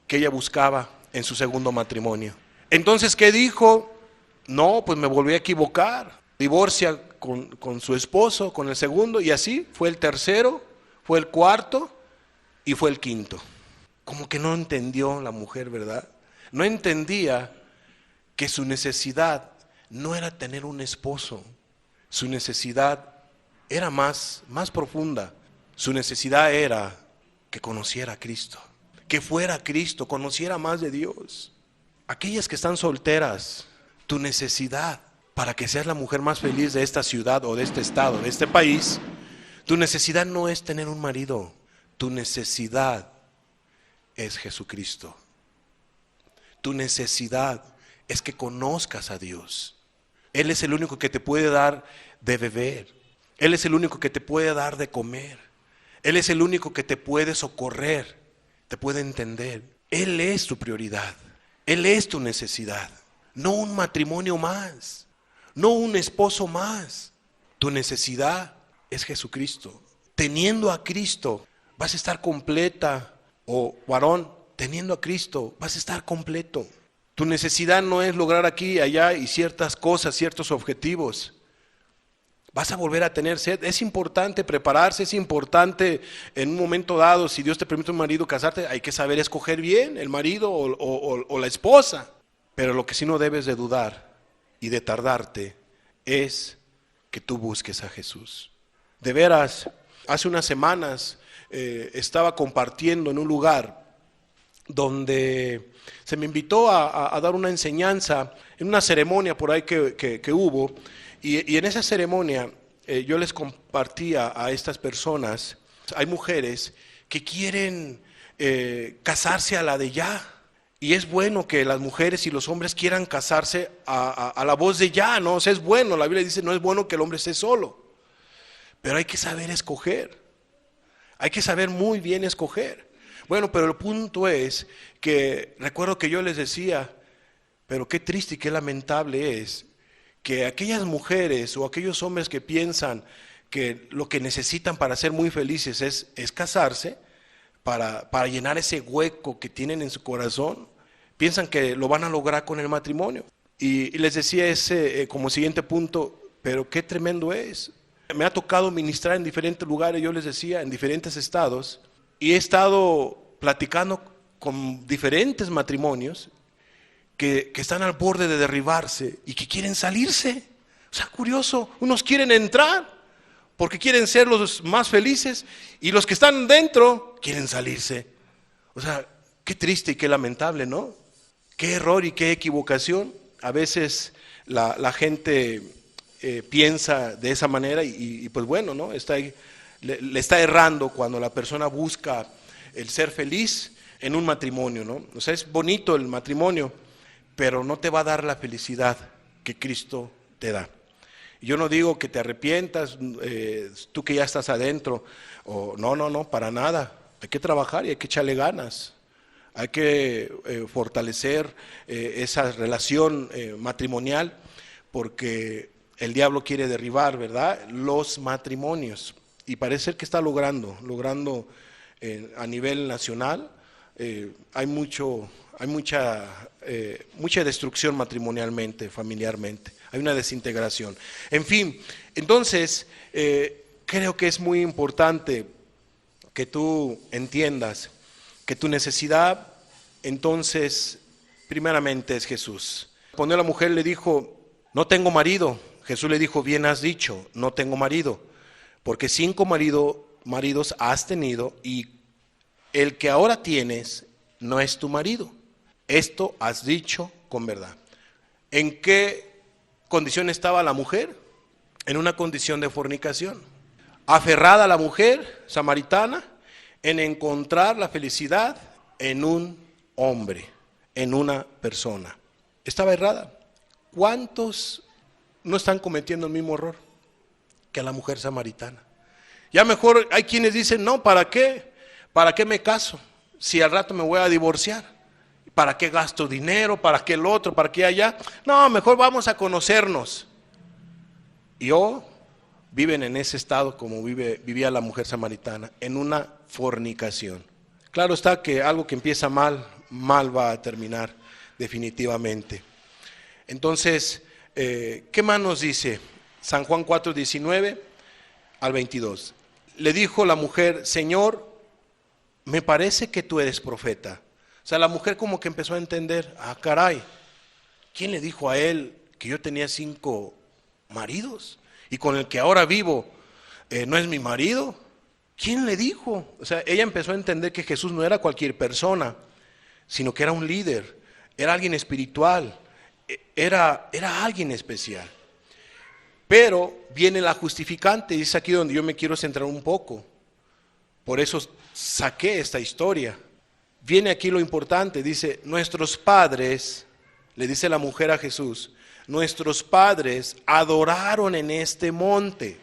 que ella buscaba en su segundo matrimonio. Entonces, ¿qué dijo? No, pues me volví a equivocar. Divorcia con su esposo, con el segundo, y así fue el tercero, fue el cuarto y fue el quinto. Como que no entendió la mujer, ¿verdad? No entendía que su necesidad no era tener un esposo. Su necesidad era más profunda. Su necesidad era que conociera a Cristo, que fuera a Cristo, conociera más de Dios. Aquellas que están solteras, tu necesidad para que seas la mujer más feliz de esta ciudad o de este estado, de este país, tu necesidad no es tener un marido, tu necesidad es Jesucristo. Tu necesidad es que conozcas a Dios. Él es el único que te puede dar de beber. Él es el único que te puede dar de comer. Él es el único que te puede socorrer, te puede entender. Él es tu prioridad. Él es tu necesidad. No un matrimonio más, no un esposo más. Tu necesidad es Jesucristo. Teniendo a Cristo vas a estar completa, o varón, teniendo a Cristo vas a estar completo. Tu necesidad no es lograr aquí, allá y ciertas cosas, ciertos objetivos. Vas a volver a tener sed. Es importante prepararse, es importante en un momento dado, si Dios te permite un marido casarte, hay que saber escoger bien el marido o la esposa. Pero lo que sí no debes de dudar y de tardarte es que tú busques a Jesús. De veras, hace unas semanas estaba compartiendo en un lugar donde se me invitó a dar una enseñanza en una ceremonia por ahí que hubo. Y en esa ceremonia yo les compartía a estas personas, hay mujeres que quieren casarse a la de ya. Y es bueno que las mujeres y los hombres quieran casarse a la voz de ya, ¿no? O sea, es bueno, la Biblia dice, no es bueno que el hombre esté solo. Pero hay que saber escoger. Hay que saber muy bien escoger. Bueno, pero el punto es que recuerdo que yo les decía, pero qué triste y qué lamentable es que aquellas mujeres o aquellos hombres que piensan que lo que necesitan para ser muy felices es casarse, para llenar ese hueco que tienen en su corazón, piensan que lo van a lograr con el matrimonio. Y les decía ese como siguiente punto, pero qué tremendo es. Me ha tocado ministrar en diferentes lugares, yo les decía, en diferentes estados, y he estado platicando con diferentes matrimonios que están al borde de derribarse y que quieren salirse. O sea, curioso, unos quieren entrar porque quieren ser los más felices y los que están dentro quieren salirse. O sea, qué triste y qué lamentable, ¿no? Qué error y qué equivocación. A veces la gente piensa de esa manera y pues bueno, ¿no? Le está errando cuando la persona busca el ser feliz en un matrimonio, ¿no? O sea, es bonito el matrimonio, pero no te va a dar la felicidad que Cristo te da. Yo no digo que te arrepientas, tú que ya estás adentro, o no, para nada. Hay que trabajar y hay que echarle ganas. Hay que fortalecer esa relación matrimonial, porque el diablo quiere derribar, ¿verdad?, los matrimonios. Y parece que está logrando a nivel nacional. Hay mucha destrucción matrimonialmente, familiarmente. Hay una desintegración. En fin, entonces creo que es muy importante que tú entiendas que tu necesidad, entonces, primeramente es Jesús. Cuando la mujer le dijo, no tengo marido, Jesús le dijo, bien has dicho, no tengo marido, porque 5 maridos has tenido y el que ahora tienes no es tu marido. Esto has dicho con verdad. ¿En qué condición estaba la mujer? En una condición de fornicación. aferrada la mujer samaritana en encontrar la felicidad en un hombre, en una persona. Estaba errada. ¿Cuántos no están cometiendo el mismo error que la mujer samaritana? Ya mejor hay quienes dicen, no, ¿para qué? ¿Para qué me caso? Si al rato me voy a divorciar. ¿Para qué gasto dinero? ¿Para qué el otro? ¿Para qué allá? No, mejor vamos a conocernos. Y viven en ese estado como vivía la mujer samaritana, en una fornicación. Claro está que algo que empieza mal, mal va a terminar definitivamente. Entonces, ¿qué más nos dice? San Juan 4:19 al 22. Le dijo la mujer, Señor, me parece que tú eres profeta. O sea, la mujer como que empezó a entender, caray, ¿quién le dijo a él que yo tenía 5 maridos? Y con el que ahora vivo, ¿no es mi marido? ¿Quién le dijo? O sea, ella empezó a entender que Jesús no era cualquier persona, sino que era un líder, era alguien espiritual, era alguien especial. Pero viene la justificante, y es aquí donde yo me quiero centrar un poco. Por eso saqué esta historia. Viene aquí lo importante, dice, nuestros padres, le dice la mujer a Jesús, nuestros padres adoraron en este monte,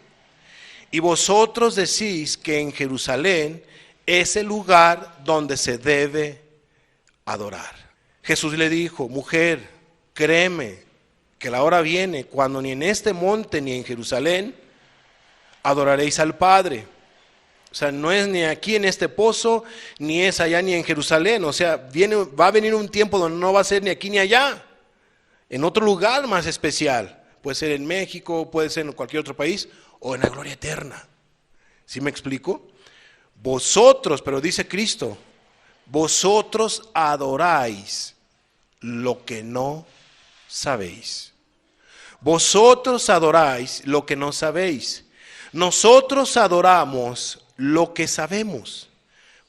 y vosotros decís que en Jerusalén es el lugar donde se debe adorar. Jesús le dijo, mujer, créeme que la hora viene cuando ni en este monte ni en Jerusalén adoraréis al Padre. O sea, no es ni aquí en este pozo, ni es allá ni en Jerusalén. O sea, va a venir un tiempo donde no va a ser ni aquí ni allá, en otro lugar más especial. Puede ser en México, puede ser en cualquier otro país, o en la gloria eterna. ¿Sí me explico? Vosotros, pero dice Cristo, vosotros adoráis lo que no sabéis. Vosotros adoráis lo que no sabéis. Nosotros adoramos lo que sabemos,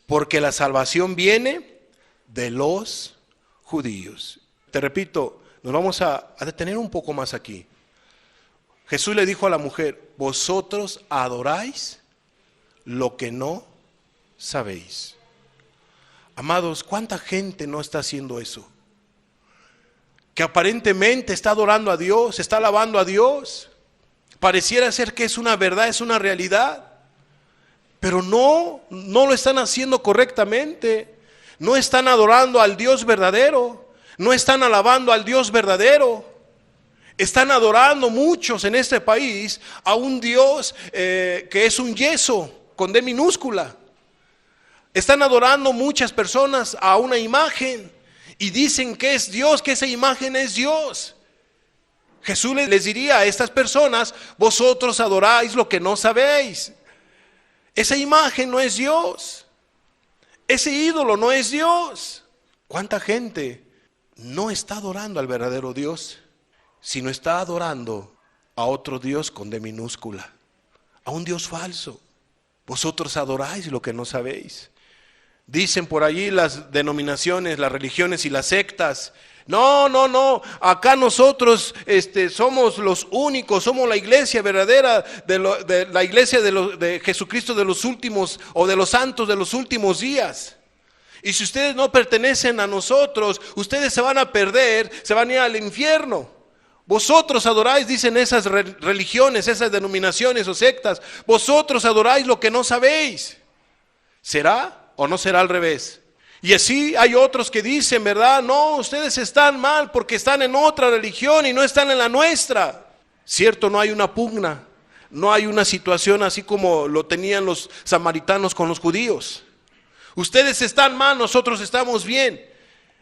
porque la salvación viene de los judíos. Te repito, nos vamos a detener un poco más aquí. Jesús le dijo a la mujer, vosotros adoráis lo que no sabéis. Amados, ¿cuánta gente no está haciendo eso? Que aparentemente está adorando a Dios, está alabando a Dios. Pareciera ser que es una verdad, es una realidad. Pero no lo están haciendo correctamente. No están adorando al Dios verdadero. No están alabando al Dios verdadero. Están adorando muchos en este país a un Dios que es un yeso, con D minúscula. Están adorando muchas personas a una imagen y dicen que es Dios, que esa imagen es Dios. Jesús les diría a estas personas, vosotros adoráis lo que no sabéis. Esa imagen no es Dios. Ese ídolo no es Dios. ¿Cuánta gente no está adorando al verdadero Dios, sino está adorando a otro Dios con D minúscula, a un Dios falso? Vosotros adoráis lo que no sabéis. Dicen por allí las denominaciones, las religiones y las sectas, no, acá nosotros somos los únicos, somos la iglesia verdadera, la iglesia de Jesucristo de los últimos, o de los santos de los últimos días. Y si ustedes no pertenecen a nosotros, ustedes se van a perder, se van a ir al infierno. Vosotros adoráis, dicen esas religiones, esas denominaciones o sectas, vosotros adoráis lo que no sabéis. ¿Será o no será al revés? Y así hay otros que dicen, ¿verdad? No, ustedes están mal porque están en otra religión y no están en la nuestra. Cierto, no hay una pugna, no hay una situación así como lo tenían los samaritanos con los judíos. Ustedes están mal, nosotros estamos bien.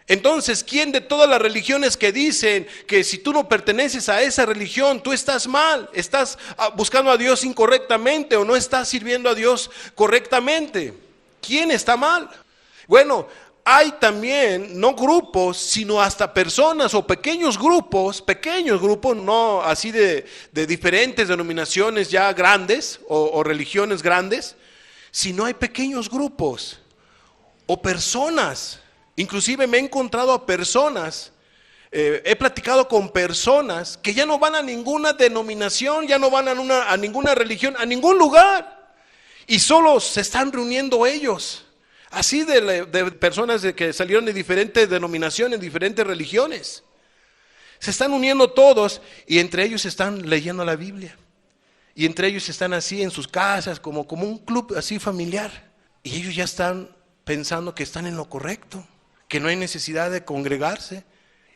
Entonces, ¿quién de todas las religiones que dicen que si tú no perteneces a esa religión, tú estás mal, estás buscando a Dios incorrectamente o no estás sirviendo a Dios correctamente? ¿Quién está mal? Bueno, hay también no grupos, sino hasta personas o pequeños grupos, no así de diferentes denominaciones ya grandes o religiones grandes, sino hay pequeños grupos o personas. Inclusive me he encontrado a personas, he platicado con personas que ya no van a ninguna denominación, ya no van a ninguna religión, a ningún lugar. Y solo se están reuniendo ellos. Así de personas que salieron de diferentes denominaciones, diferentes religiones. Se están uniendo todos y entre ellos están leyendo la Biblia. Y entre ellos están así en sus casas, como un club así familiar. Y ellos ya están pensando que están en lo correcto, que no hay necesidad de congregarse.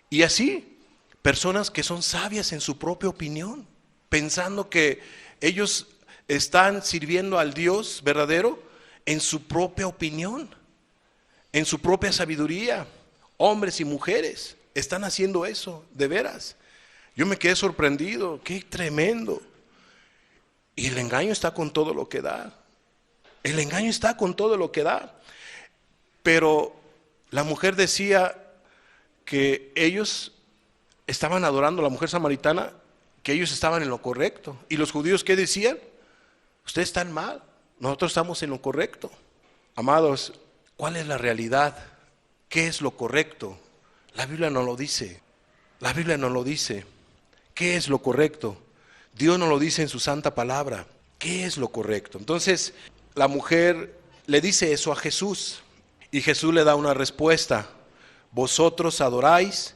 Y así, personas que son sabias en su propia opinión, pensando que ellos están sirviendo al Dios verdadero en su propia opinión, en su propia sabiduría. Hombres y mujeres están haciendo eso, de veras. Yo me quedé sorprendido, qué tremendo. Y el engaño está con todo lo que da. El engaño está con todo lo que da. Pero la mujer decía que ellos estaban adorando, la mujer samaritana, que ellos estaban en lo correcto. ¿Y los judíos qué decían? Ustedes están mal, nosotros estamos en lo correcto. Amados, ¿cuál es la realidad? ¿Qué es lo correcto? La Biblia no lo dice. La Biblia no lo dice. ¿Qué es lo correcto? Dios nos lo dice en su santa palabra. ¿Qué es lo correcto? Entonces, la mujer le dice eso a Jesús. Y Jesús le da una respuesta. Vosotros adoráis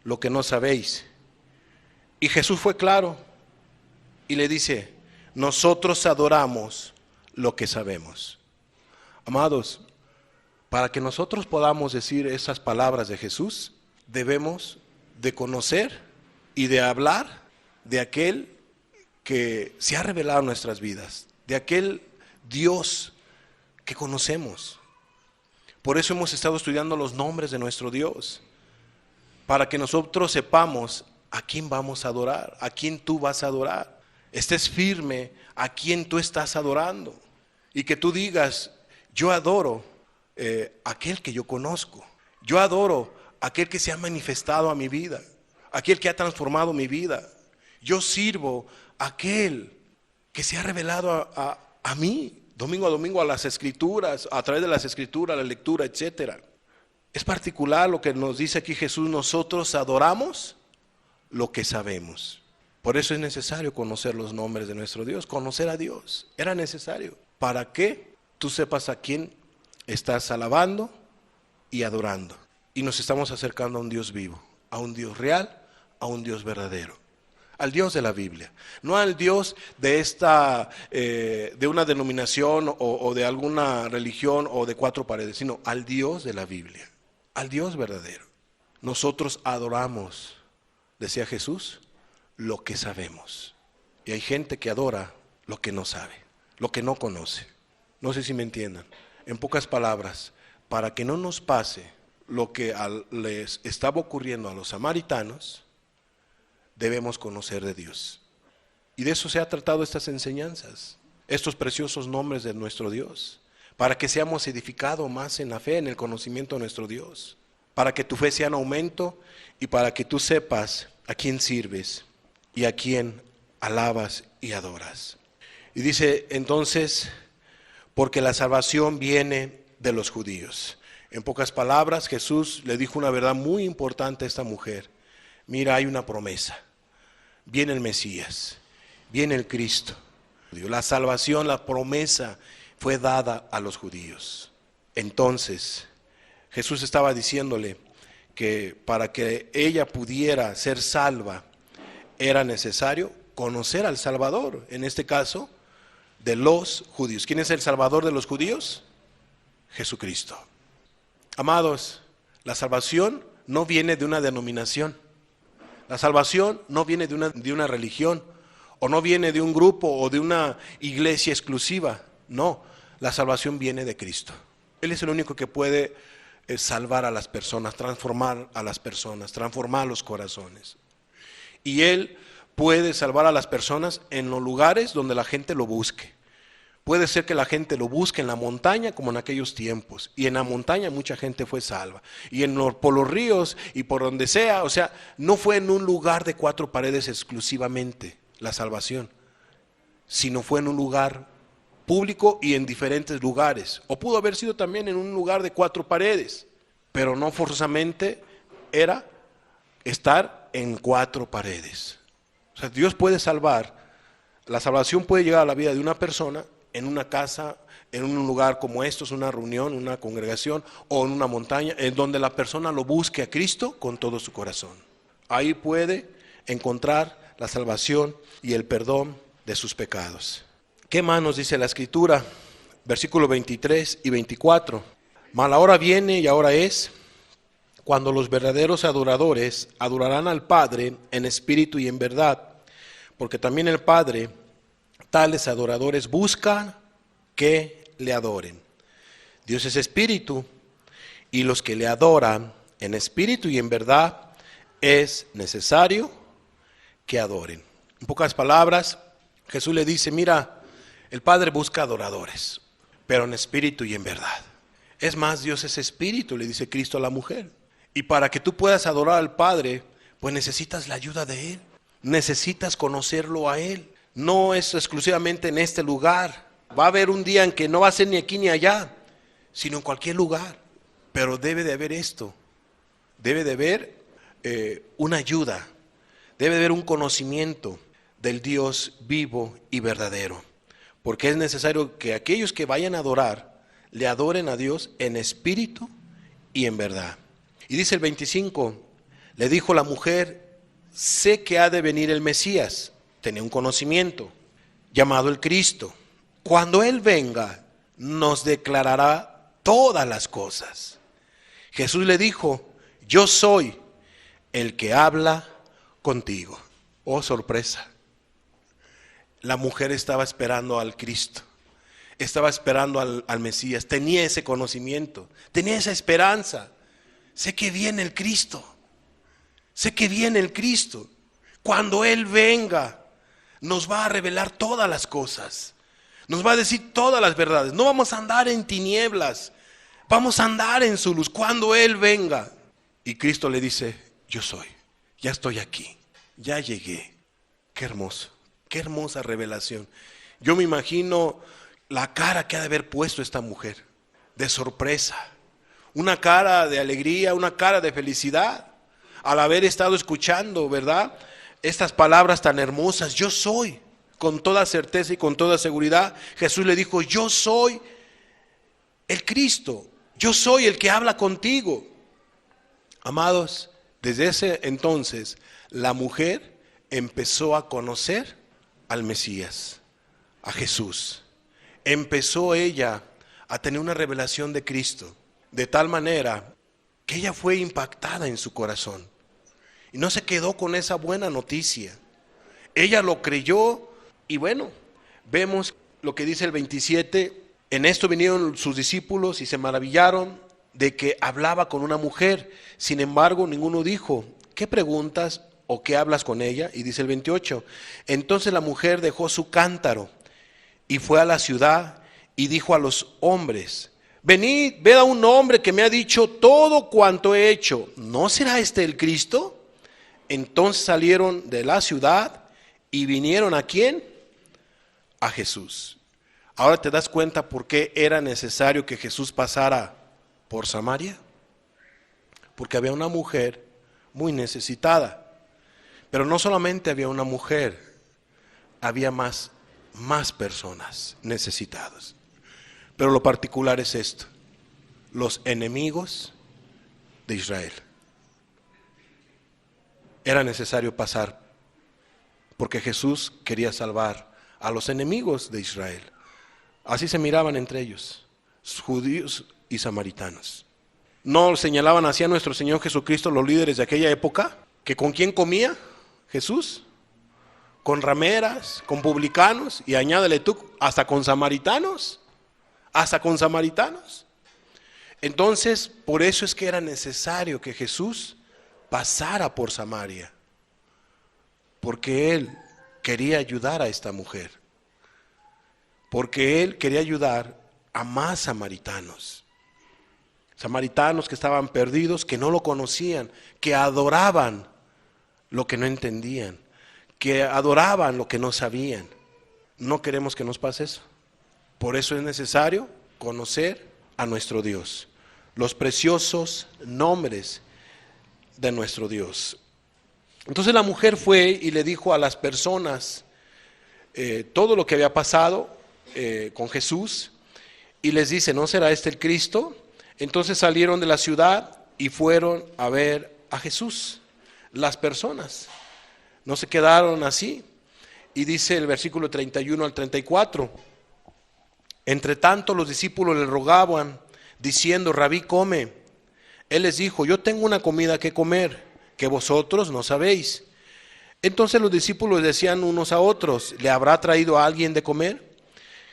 lo que no sabéis. Y Jesús fue claro. Y le dice, nosotros adoramos lo que sabemos. Amados, para que nosotros podamos decir esas palabras de Jesús, debemos de conocer y de hablar de aquel que se ha revelado en nuestras vidas, de aquel Dios que conocemos. Por eso hemos estado estudiando los nombres de nuestro Dios, para que nosotros sepamos a quién vamos a adorar, a quién tú vas a adorar. Estés firme a quién tú estás adorando y que tú digas, yo adoro aquel que yo conozco, yo adoro aquel que se ha manifestado a mi vida, aquel que ha transformado mi vida. Yo sirvo a aquel que se ha revelado a mí, domingo a domingo, a las escrituras, a través de las escrituras, la lectura, etcétera. Es particular lo que nos dice aquí Jesús, nosotros adoramos lo que sabemos. Por eso es necesario conocer los nombres de nuestro Dios, conocer a Dios. Era necesario para que tú sepas a quién estás alabando y adorando. Y nos estamos acercando a un Dios vivo, a un Dios real, a un Dios verdadero. Al Dios de la Biblia, no al Dios de una denominación o de alguna religión o de cuatro paredes, sino al Dios de la Biblia, al Dios verdadero. Nosotros adoramos, decía Jesús, lo que sabemos. Y hay gente que adora lo que no sabe, lo que no conoce. No sé si me entiendan. En pocas palabras, para que no nos pase lo que les estaba ocurriendo a los samaritanos, debemos conocer de Dios. Y de eso se ha tratado estas enseñanzas, estos preciosos nombres de nuestro Dios, para que seamos edificados más en la fe, en el conocimiento de nuestro Dios, para que tu fe sea en aumento y para que tú sepas a quién sirves y a quién alabas y adoras. Y dice entonces, porque la salvación viene de los judíos. En pocas palabras, Jesús le dijo una verdad muy importante a esta mujer. Mira, hay una promesa. Viene el Mesías, viene el Cristo. La salvación, la promesa fue dada a los judíos. Entonces, Jesús estaba diciéndole que para que ella pudiera ser salva, era necesario conocer al Salvador, en este caso, de los judíos. ¿Quién es el Salvador de los judíos? Jesucristo. Amados, la salvación no viene de una denominación. La salvación no viene de una religión, o no viene de un grupo o de una iglesia exclusiva. No, la salvación viene de Cristo. Él es el único que puede salvar a las personas, transformar a las personas, transformar los corazones. Y Él puede salvar a las personas en los lugares donde la gente lo busque. Puede ser que la gente lo busque en la montaña como en aquellos tiempos. Y en la montaña mucha gente fue salva. Y por los ríos y por donde sea. O sea, no fue en un lugar de cuatro paredes exclusivamente la salvación. Sino fue en un lugar público y en diferentes lugares. O pudo haber sido también en un lugar de cuatro paredes. Pero no forzosamente era estar en cuatro paredes. O sea, Dios puede salvar. La salvación puede llegar a la vida de una persona en una casa, en un lugar como estos, una reunión, una congregación o en una montaña, en donde la persona lo busque a Cristo con todo su corazón. Ahí puede encontrar la salvación y el perdón de sus pecados. ¿Qué más nos dice la Escritura? Versículos 23 y 24. Mas la hora viene y ahora es, cuando los verdaderos adoradores adorarán al Padre en espíritu y en verdad, porque también el Padre tales adoradores buscan que le adoren. Dios es espíritu, y los que le adoran en espíritu y en verdad es necesario que adoren. En pocas palabras, Jesús le dice, mira, el Padre busca adoradores, pero en espíritu y en verdad. Es más, Dios es espíritu, le dice Cristo a la mujer. Y para que tú puedas adorar al Padre, pues necesitas la ayuda de Él. Necesitas conocerlo a Él. No es exclusivamente en este lugar. Va a haber un día en que no va a ser ni aquí ni allá, sino en cualquier lugar. Pero debe de haber esto. Debe de haber una ayuda. Debe de haber un conocimiento del Dios vivo y verdadero. Porque es necesario que aquellos que vayan a adorar, le adoren a Dios en espíritu y en verdad. Y dice el 25, le dijo la mujer, sé que ha de venir el Mesías, tenía un conocimiento, llamado el Cristo. Cuando Él venga, nos declarará todas las cosas. Jesús le dijo, yo soy el que habla contigo. Oh, sorpresa. La mujer estaba esperando al Cristo, estaba esperando al Mesías, tenía ese conocimiento, tenía esa esperanza. Sé que viene el Cristo, sé que viene el Cristo. Cuando Él venga, nos va a revelar todas las cosas, nos va a decir todas las verdades. No vamos a andar en tinieblas, vamos a andar en su luz cuando Él venga. Y Cristo le dice, yo soy, ya estoy aquí, ya llegué. Qué hermoso, qué hermosa revelación. Yo me imagino la cara que ha de haber puesto esta mujer, de sorpresa. Una cara de alegría, una cara de felicidad, al haber estado escuchando, ¿verdad?, estas palabras tan hermosas, yo soy, con toda certeza y con toda seguridad. Jesús le dijo, yo soy el Cristo, yo soy el que habla contigo. Amados, desde ese entonces, la mujer empezó a conocer al Mesías, a Jesús. Empezó ella a tener una revelación de Cristo. De tal manera que ella fue impactada en su corazón. Y no se quedó con esa buena noticia. Ella lo creyó y bueno, vemos lo que dice el 27. En esto vinieron sus discípulos y se maravillaron de que hablaba con una mujer. Sin embargo, ninguno dijo, ¿qué preguntas o qué hablas con ella? Y dice el 28. Entonces la mujer dejó su cántaro y fue a la ciudad y dijo a los hombres, venid, ved a un hombre que me ha dicho todo cuanto he hecho. ¿No será este el Cristo? Entonces salieron de la ciudad y vinieron ¿a quién? A Jesús. Ahora te das cuenta por qué era necesario que Jesús pasara por Samaria. Porque había una mujer muy necesitada. Pero no solamente había una mujer, había más personas necesitadas. Pero lo particular es esto: los enemigos de Israel. Era necesario pasar porque Jesús quería salvar a los enemigos de Israel. Así se miraban entre ellos, judíos y samaritanos. ¿No señalaban así a nuestro Señor Jesucristo los líderes de aquella época? ¿Que con quién comía Jesús? Con rameras, con publicanos, y añádele tú, hasta con samaritanos. Hasta con samaritanos. Entonces, por eso es que era necesario que Jesús pasara por Samaria, porque Él quería ayudar a esta mujer, porque Él quería ayudar a más samaritanos. Samaritanos que estaban perdidos, que no lo conocían, que adoraban lo que no entendían, que adoraban lo que no sabían. No queremos que nos pase eso. Por eso es necesario conocer a nuestro Dios, los preciosos nombres de nuestro Dios. Entonces la mujer fue y le dijo a las personas todo lo que había pasado. con Jesús y les dice, ¿no será este el Cristo? Entonces salieron de la ciudad y fueron a ver a Jesús. Las personas no se quedaron así. Y dice el versículo 31 al 34, entre tanto los discípulos le rogaban, diciendo, Rabí, come. Él les dijo, yo tengo una comida que comer, que vosotros no sabéis. Entonces los discípulos decían unos a otros, ¿le habrá traído a alguien de comer?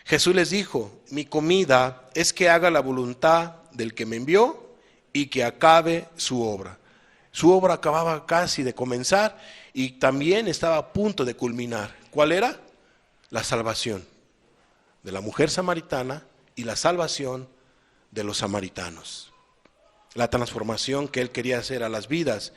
Jesús les dijo, mi comida es que haga la voluntad del que me envió y que acabe su obra. Su obra acababa casi de comenzar y también estaba a punto de culminar. ¿Cuál era? La salvación de la mujer samaritana y la salvación de los samaritanos. La transformación que él quería hacer a las vidas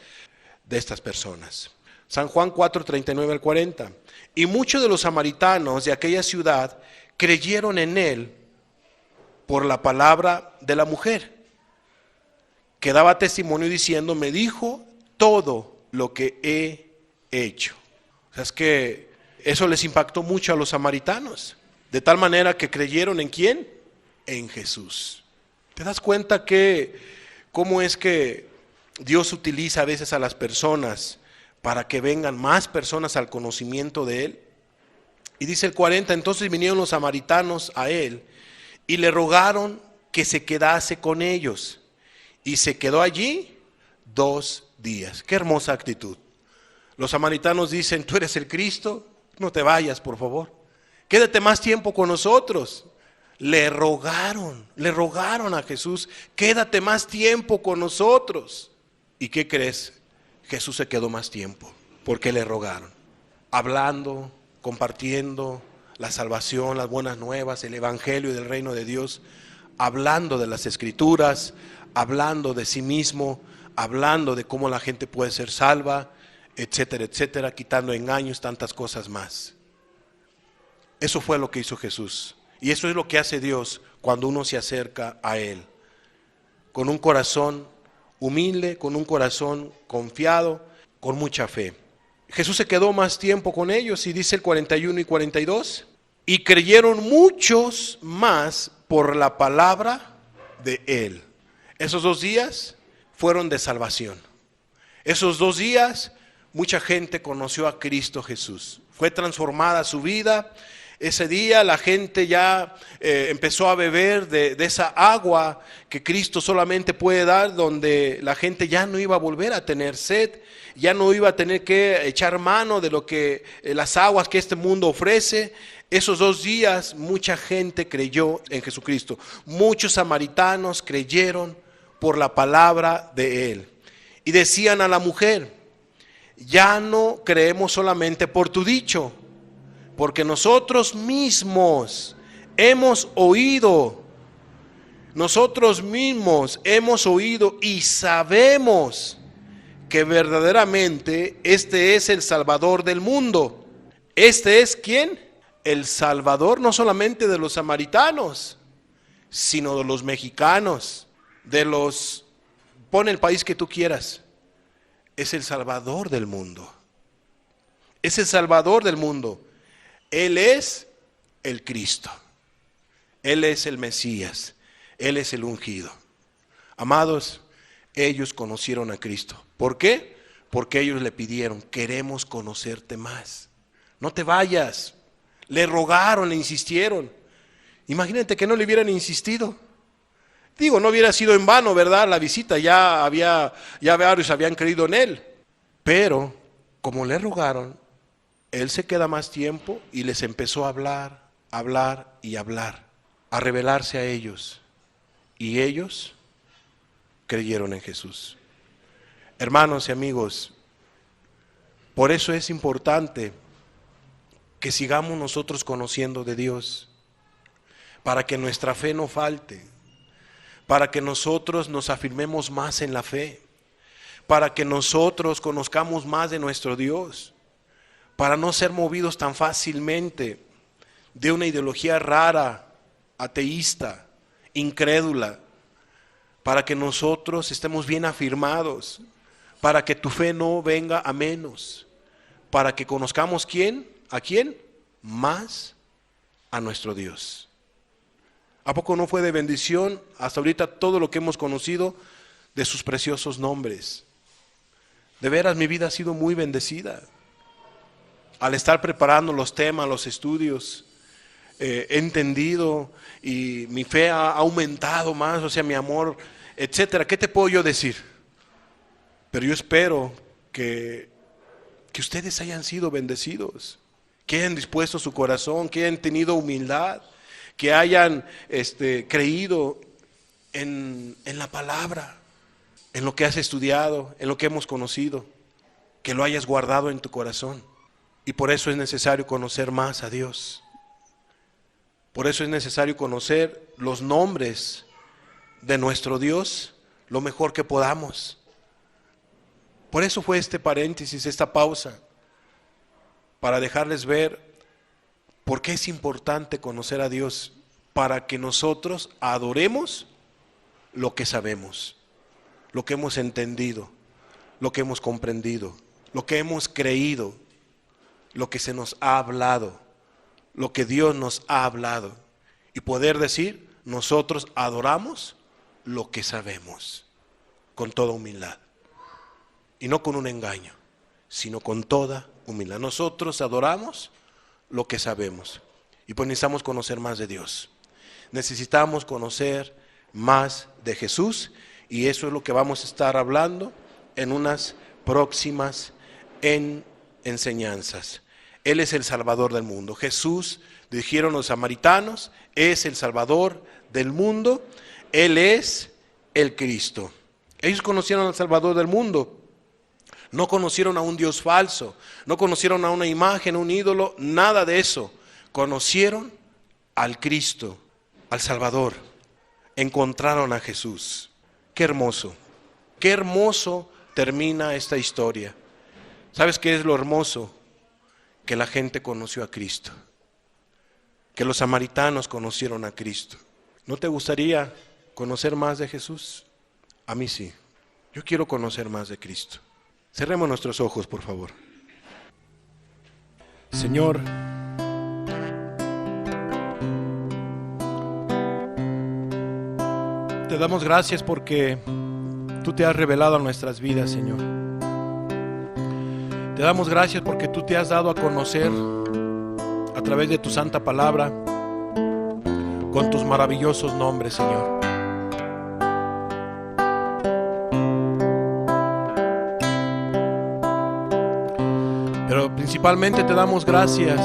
de estas personas. San Juan 4, 39 al 40. Y muchos de los samaritanos de aquella ciudad creyeron en él por la palabra de la mujer, que daba testimonio diciendo, me dijo todo lo que he hecho. O sea, es que eso les impactó mucho a los samaritanos, de tal manera que creyeron ¿en quién? En Jesús. ¿Te das cuenta que cómo es que Dios utiliza a veces a las personas para que vengan más personas al conocimiento de Él? Y dice el 40, entonces vinieron los samaritanos a Él y le rogaron que se quedase con ellos. Y se quedó allí 2 días. Qué hermosa actitud. Los samaritanos dicen, tú eres el Cristo, no te vayas por favor. Quédate más tiempo con nosotros. Le rogaron a Jesús, quédate más tiempo con nosotros. ¿Y qué crees? Jesús se quedó más tiempo, porque le rogaron. Hablando, compartiendo la salvación, las buenas nuevas, el evangelio del reino de Dios, hablando de las escrituras, hablando de sí mismo, hablando de cómo la gente puede ser salva, etcétera, etcétera, quitando engaños, tantas cosas más. Eso fue lo que hizo Jesús. Y eso es lo que hace Dios cuando uno se acerca a Él. Con un corazón humilde, con un corazón confiado, con mucha fe. Jesús se quedó más tiempo con ellos y dice el 41 y 42. Y creyeron muchos más por la palabra de Él. Esos 2 días fueron de salvación. Esos 2 días mucha gente conoció a Cristo Jesús. Fue transformada su vida. Ese día la gente ya empezó a beber de esa agua que Cristo solamente puede dar, donde la gente ya no iba a volver a tener sed, ya no iba a tener que echar mano de lo que las aguas que este mundo ofrece. Esos 2 días mucha gente creyó en Jesucristo. Muchos samaritanos creyeron por la palabra de Él. Y decían a la mujer, ya no creemos solamente por tu dicho, porque nosotros mismos hemos oído y sabemos que verdaderamente este es el Salvador del mundo. ¿Este es quién? El Salvador no solamente de los samaritanos, sino de los mexicanos, pon el país que tú quieras. Es el Salvador del mundo. Es el Salvador del mundo. Él es el Cristo. Él es el Mesías. Él es el ungido. Amados, ellos conocieron a Cristo. ¿Por qué? Porque ellos le pidieron, queremos conocerte más. No te vayas. Le rogaron, le insistieron. Imagínate que no le hubieran insistido. Digo, no hubiera sido en vano, ¿verdad? La visita, ya varios habían creído en él. Pero, como le rogaron, él se queda más tiempo y les empezó a hablar, a revelarse a ellos. Y ellos creyeron en Jesús. Hermanos y amigos, por eso es importante que sigamos nosotros conociendo de Dios, para que nuestra fe no falte, para que nosotros nos afirmemos más en la fe, para que nosotros conozcamos más de nuestro Dios, para no ser movidos tan fácilmente de una ideología rara, ateísta, incrédula, para que nosotros estemos bien afirmados, para que tu fe no venga a menos, para que conozcamos ¿quién? ¿A quién? Más a nuestro Dios? ¿A poco no fue de bendición hasta ahorita todo lo que hemos conocido de sus preciosos nombres? De veras, mi vida ha sido muy bendecida. Al estar preparando los temas, los estudios, he entendido y mi fe ha aumentado más, o sea, mi amor, etcétera. ¿Qué te puedo yo decir? Pero yo espero que ustedes hayan sido bendecidos, que hayan dispuesto su corazón, que hayan tenido humildad, que hayan creído en la palabra, en lo que has estudiado, en lo que hemos conocido, que lo hayas guardado en tu corazón. Y por eso es necesario conocer más a Dios. Por eso es necesario conocer los nombres de nuestro Dios lo mejor que podamos. Por eso fue este paréntesis, esta pausa, para dejarles ver por qué es importante conocer a Dios, para que nosotros adoremos lo que sabemos, lo que hemos entendido, lo que hemos comprendido, lo que hemos creído, lo que se nos ha hablado, lo que Dios nos ha hablado, y poder decir, nosotros adoramos lo que sabemos, con toda humildad, y no con un engaño, sino con toda humildad. Nosotros adoramos lo que sabemos, y pues necesitamos conocer más de Dios, necesitamos conocer más de Jesús, y eso es lo que vamos a estar hablando en unas próximas enseñanzas. Él es el Salvador del mundo. Jesús, dijeron los samaritanos, es el Salvador del mundo. Él es el Cristo. Ellos conocieron al Salvador del mundo. No conocieron a un Dios falso, no conocieron a una imagen, a un ídolo, nada de eso. Conocieron al Cristo, al Salvador. Encontraron a Jesús. Qué hermoso termina esta historia. ¿Sabes qué es lo hermoso? Que la gente conoció a Cristo, que los samaritanos conocieron a Cristo. ¿No te gustaría conocer más de Jesús? A mí sí, yo quiero conocer más de Cristo. Cerremos nuestros ojos, por favor. Señor, te damos gracias porque tú te has revelado a nuestras vidas, Señor. Te damos gracias porque tú te has dado a conocer a través de tu santa palabra con tus maravillosos nombres, Señor. Pero principalmente te damos gracias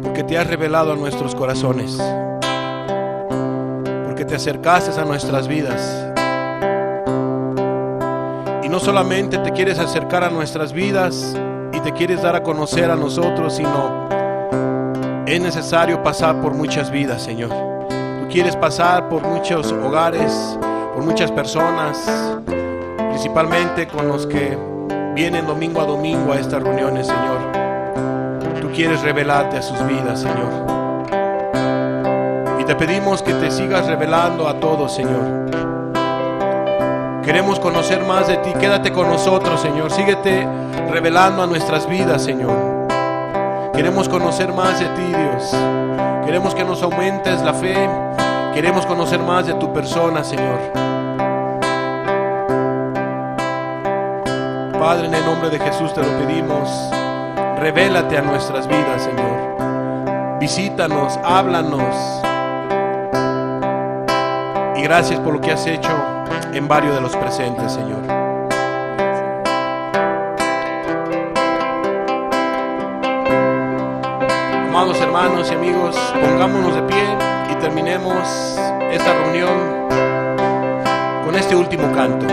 porque te has revelado a nuestros corazones, porque te acercaste a nuestras vidas. Y no solamente te quieres acercar a nuestras vidas y te quieres dar a conocer a nosotros, sino es necesario pasar por muchas vidas, Señor. Tú quieres pasar por muchos hogares, por muchas personas, principalmente con los que vienen domingo a domingo a estas reuniones, Señor. Tú quieres revelarte a sus vidas, Señor. Y te pedimos que te sigas revelando a todos, Señor. Queremos conocer más de ti. Quédate con nosotros, Señor. Síguete revelando a nuestras vidas, Señor. Queremos conocer más de ti, Dios. Queremos que nos aumentes la fe. Queremos conocer más de tu persona, Señor. Padre, en el nombre de Jesús te lo pedimos. Revélate a nuestras vidas, Señor. Visítanos, háblanos. Y gracias por lo que has hecho en varios de los presentes, Señor. Amados hermanos y amigos, pongámonos de pie y terminemos esta reunión con este último canto.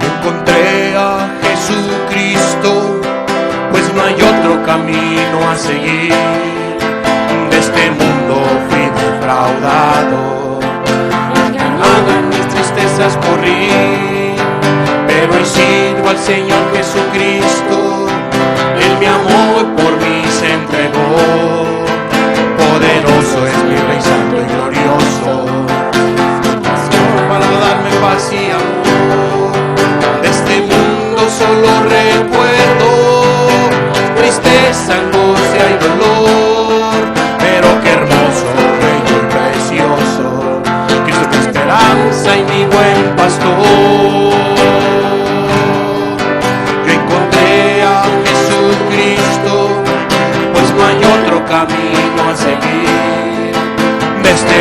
Encontré a Jesucristo, pues no hay otro camino a seguir. De este mundo fui defraudado, engañado en mis tristezas corrí, pero hoy sirvo al Señor Jesucristo. Él me amó y por mí se entregó. Poderoso es mi Rey santo y glorioso.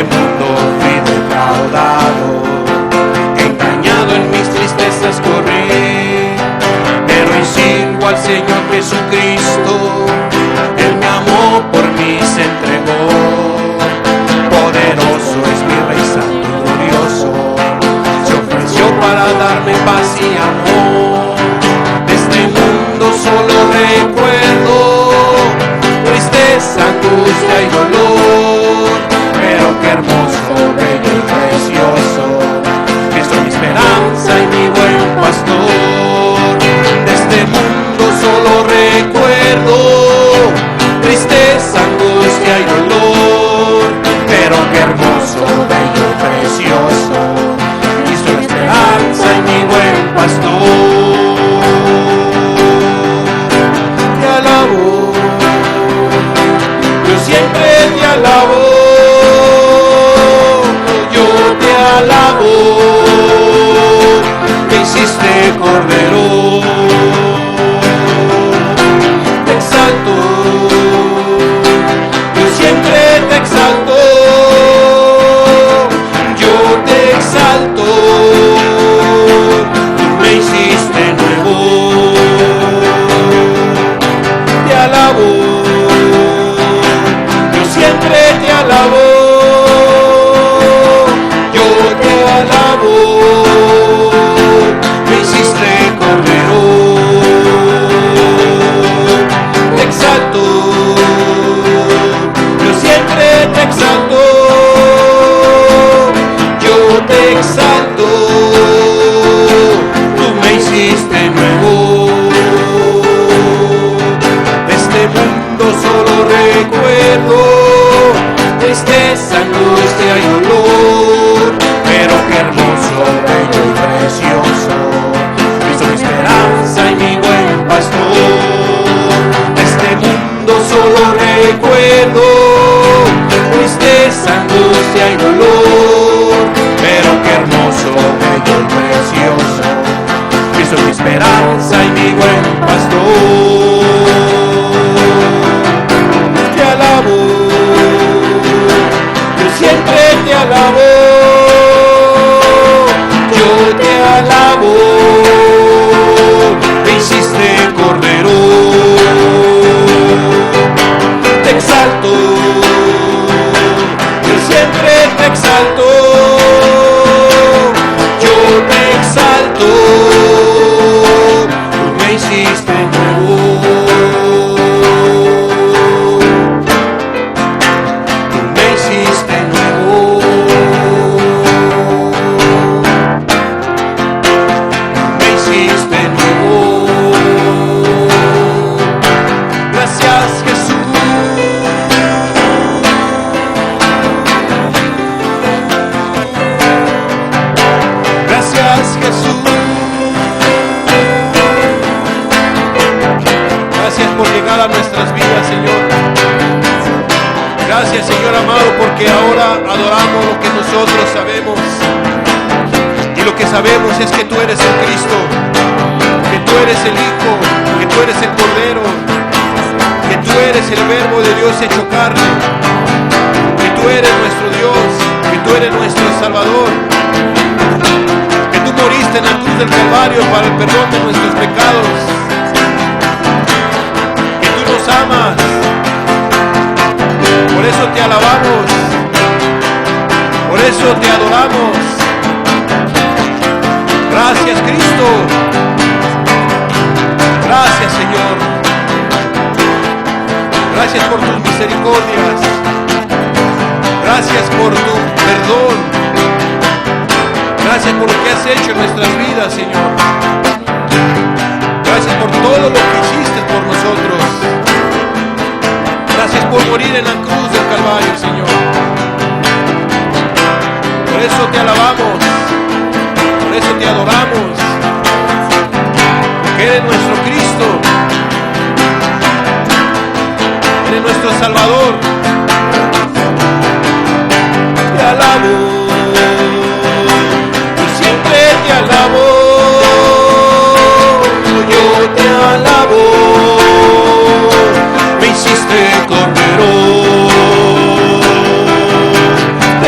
mundo fui defraudado, engañado en mis tristezas corrí, pero hoy sirvo al Señor Jesucristo. Él me amó, por mí se entregó. Poderoso es mi Rey santo y glorioso, se ofreció para darme paz y amor. De este mundo solo recuerdo tristeza, angustia y dolor, pero qué hermoso, bello y precioso, Cristo mi esperanza y mi buen pastor. De este mundo solo recuerdo tristeza, angustia y dolor, pero qué hermoso, bello y precioso, Cristo mi esperanza y mi buen pastor. Te alabo, yo siempre te alabo, yo te alabo, me hiciste cordero, te exalto, yo siempre te exalto, yo te exalto, tú me hiciste nuevo, te alabo, siempre te alabo, yo te alabo, me hiciste cordero, te exalto, yo siempre te exalto, yo te exalto, tú me hiciste nuevo. De este mundo solo recuerdo tristeza, angustia y dolor, pero qué hermoso, bello y precioso, Cristo mi esperanza y mi buen pastor. De este mundo solo recuerdo tristeza, angustia y dolor, pero qué hermoso, bello y precioso, Cristo mi esperanza y mi buen pastor. Te alabo, siempre te alabo, yo te alabo, me hiciste cordero, te exalto, yo siempre te exalto, yo te exalto, tú me hiciste nuevo. A nuestras vidas, Señor. Gracias, Señor amado, porque ahora adoramos lo que nosotros sabemos, y lo que sabemos es que tú eres el Cristo, que tú eres el Hijo, que tú eres el Cordero, que tú eres el Verbo de Dios hecho carne, que tú eres nuestro Dios, que tú eres nuestro Salvador, que tú moriste en la cruz del Calvario para el perdón de nuestros pecados, amas. Por eso te alabamos, por eso te adoramos. Gracias, Cristo. Gracias, Señor. Gracias por tus misericordias, gracias por tu perdón, gracias por lo que has hecho en nuestras vidas, Señor. Gracias por todo lo que hiciste por nosotros. Gracias por morir en la cruz del Calvario, Señor. Por eso te alabamos, por eso te adoramos, porque eres nuestro Cristo, eres nuestro Salvador. Te alabo, yo siempre te alabo, yo te alabo, me hiciste cordero, te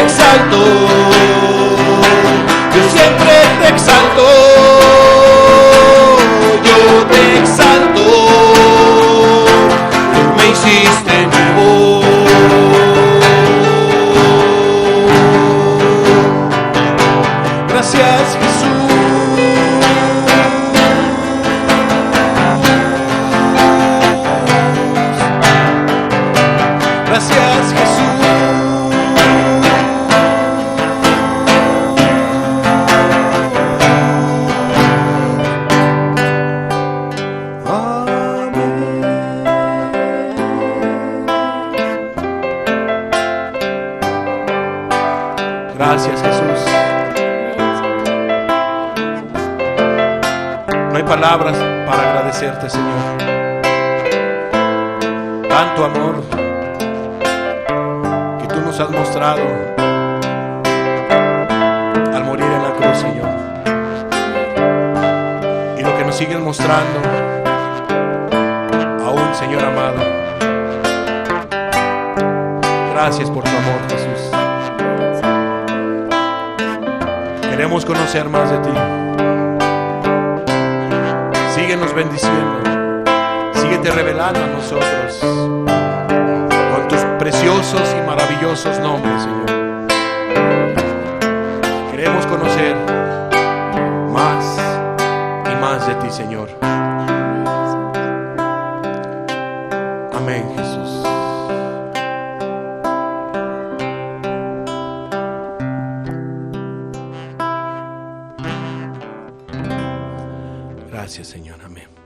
Gracias, Jesús. Gracias, Jesús. Gracias, Jesús. No hay palabras para agradecerte, Señor. Tanto amor que tú nos has mostrado al morir en la cruz, Señor. Y lo que nos sigues mostrando aún, Señor amado. Gracias por tu amor, Jesús. Queremos conocer más de ti. Síguenos bendiciendo. Síguete revelando a nosotros con tus preciosos y maravillosos nombres, Señor. Queremos conocer más y más de ti, Señor. Amén, Jesús. Gracias, Señor. Amén.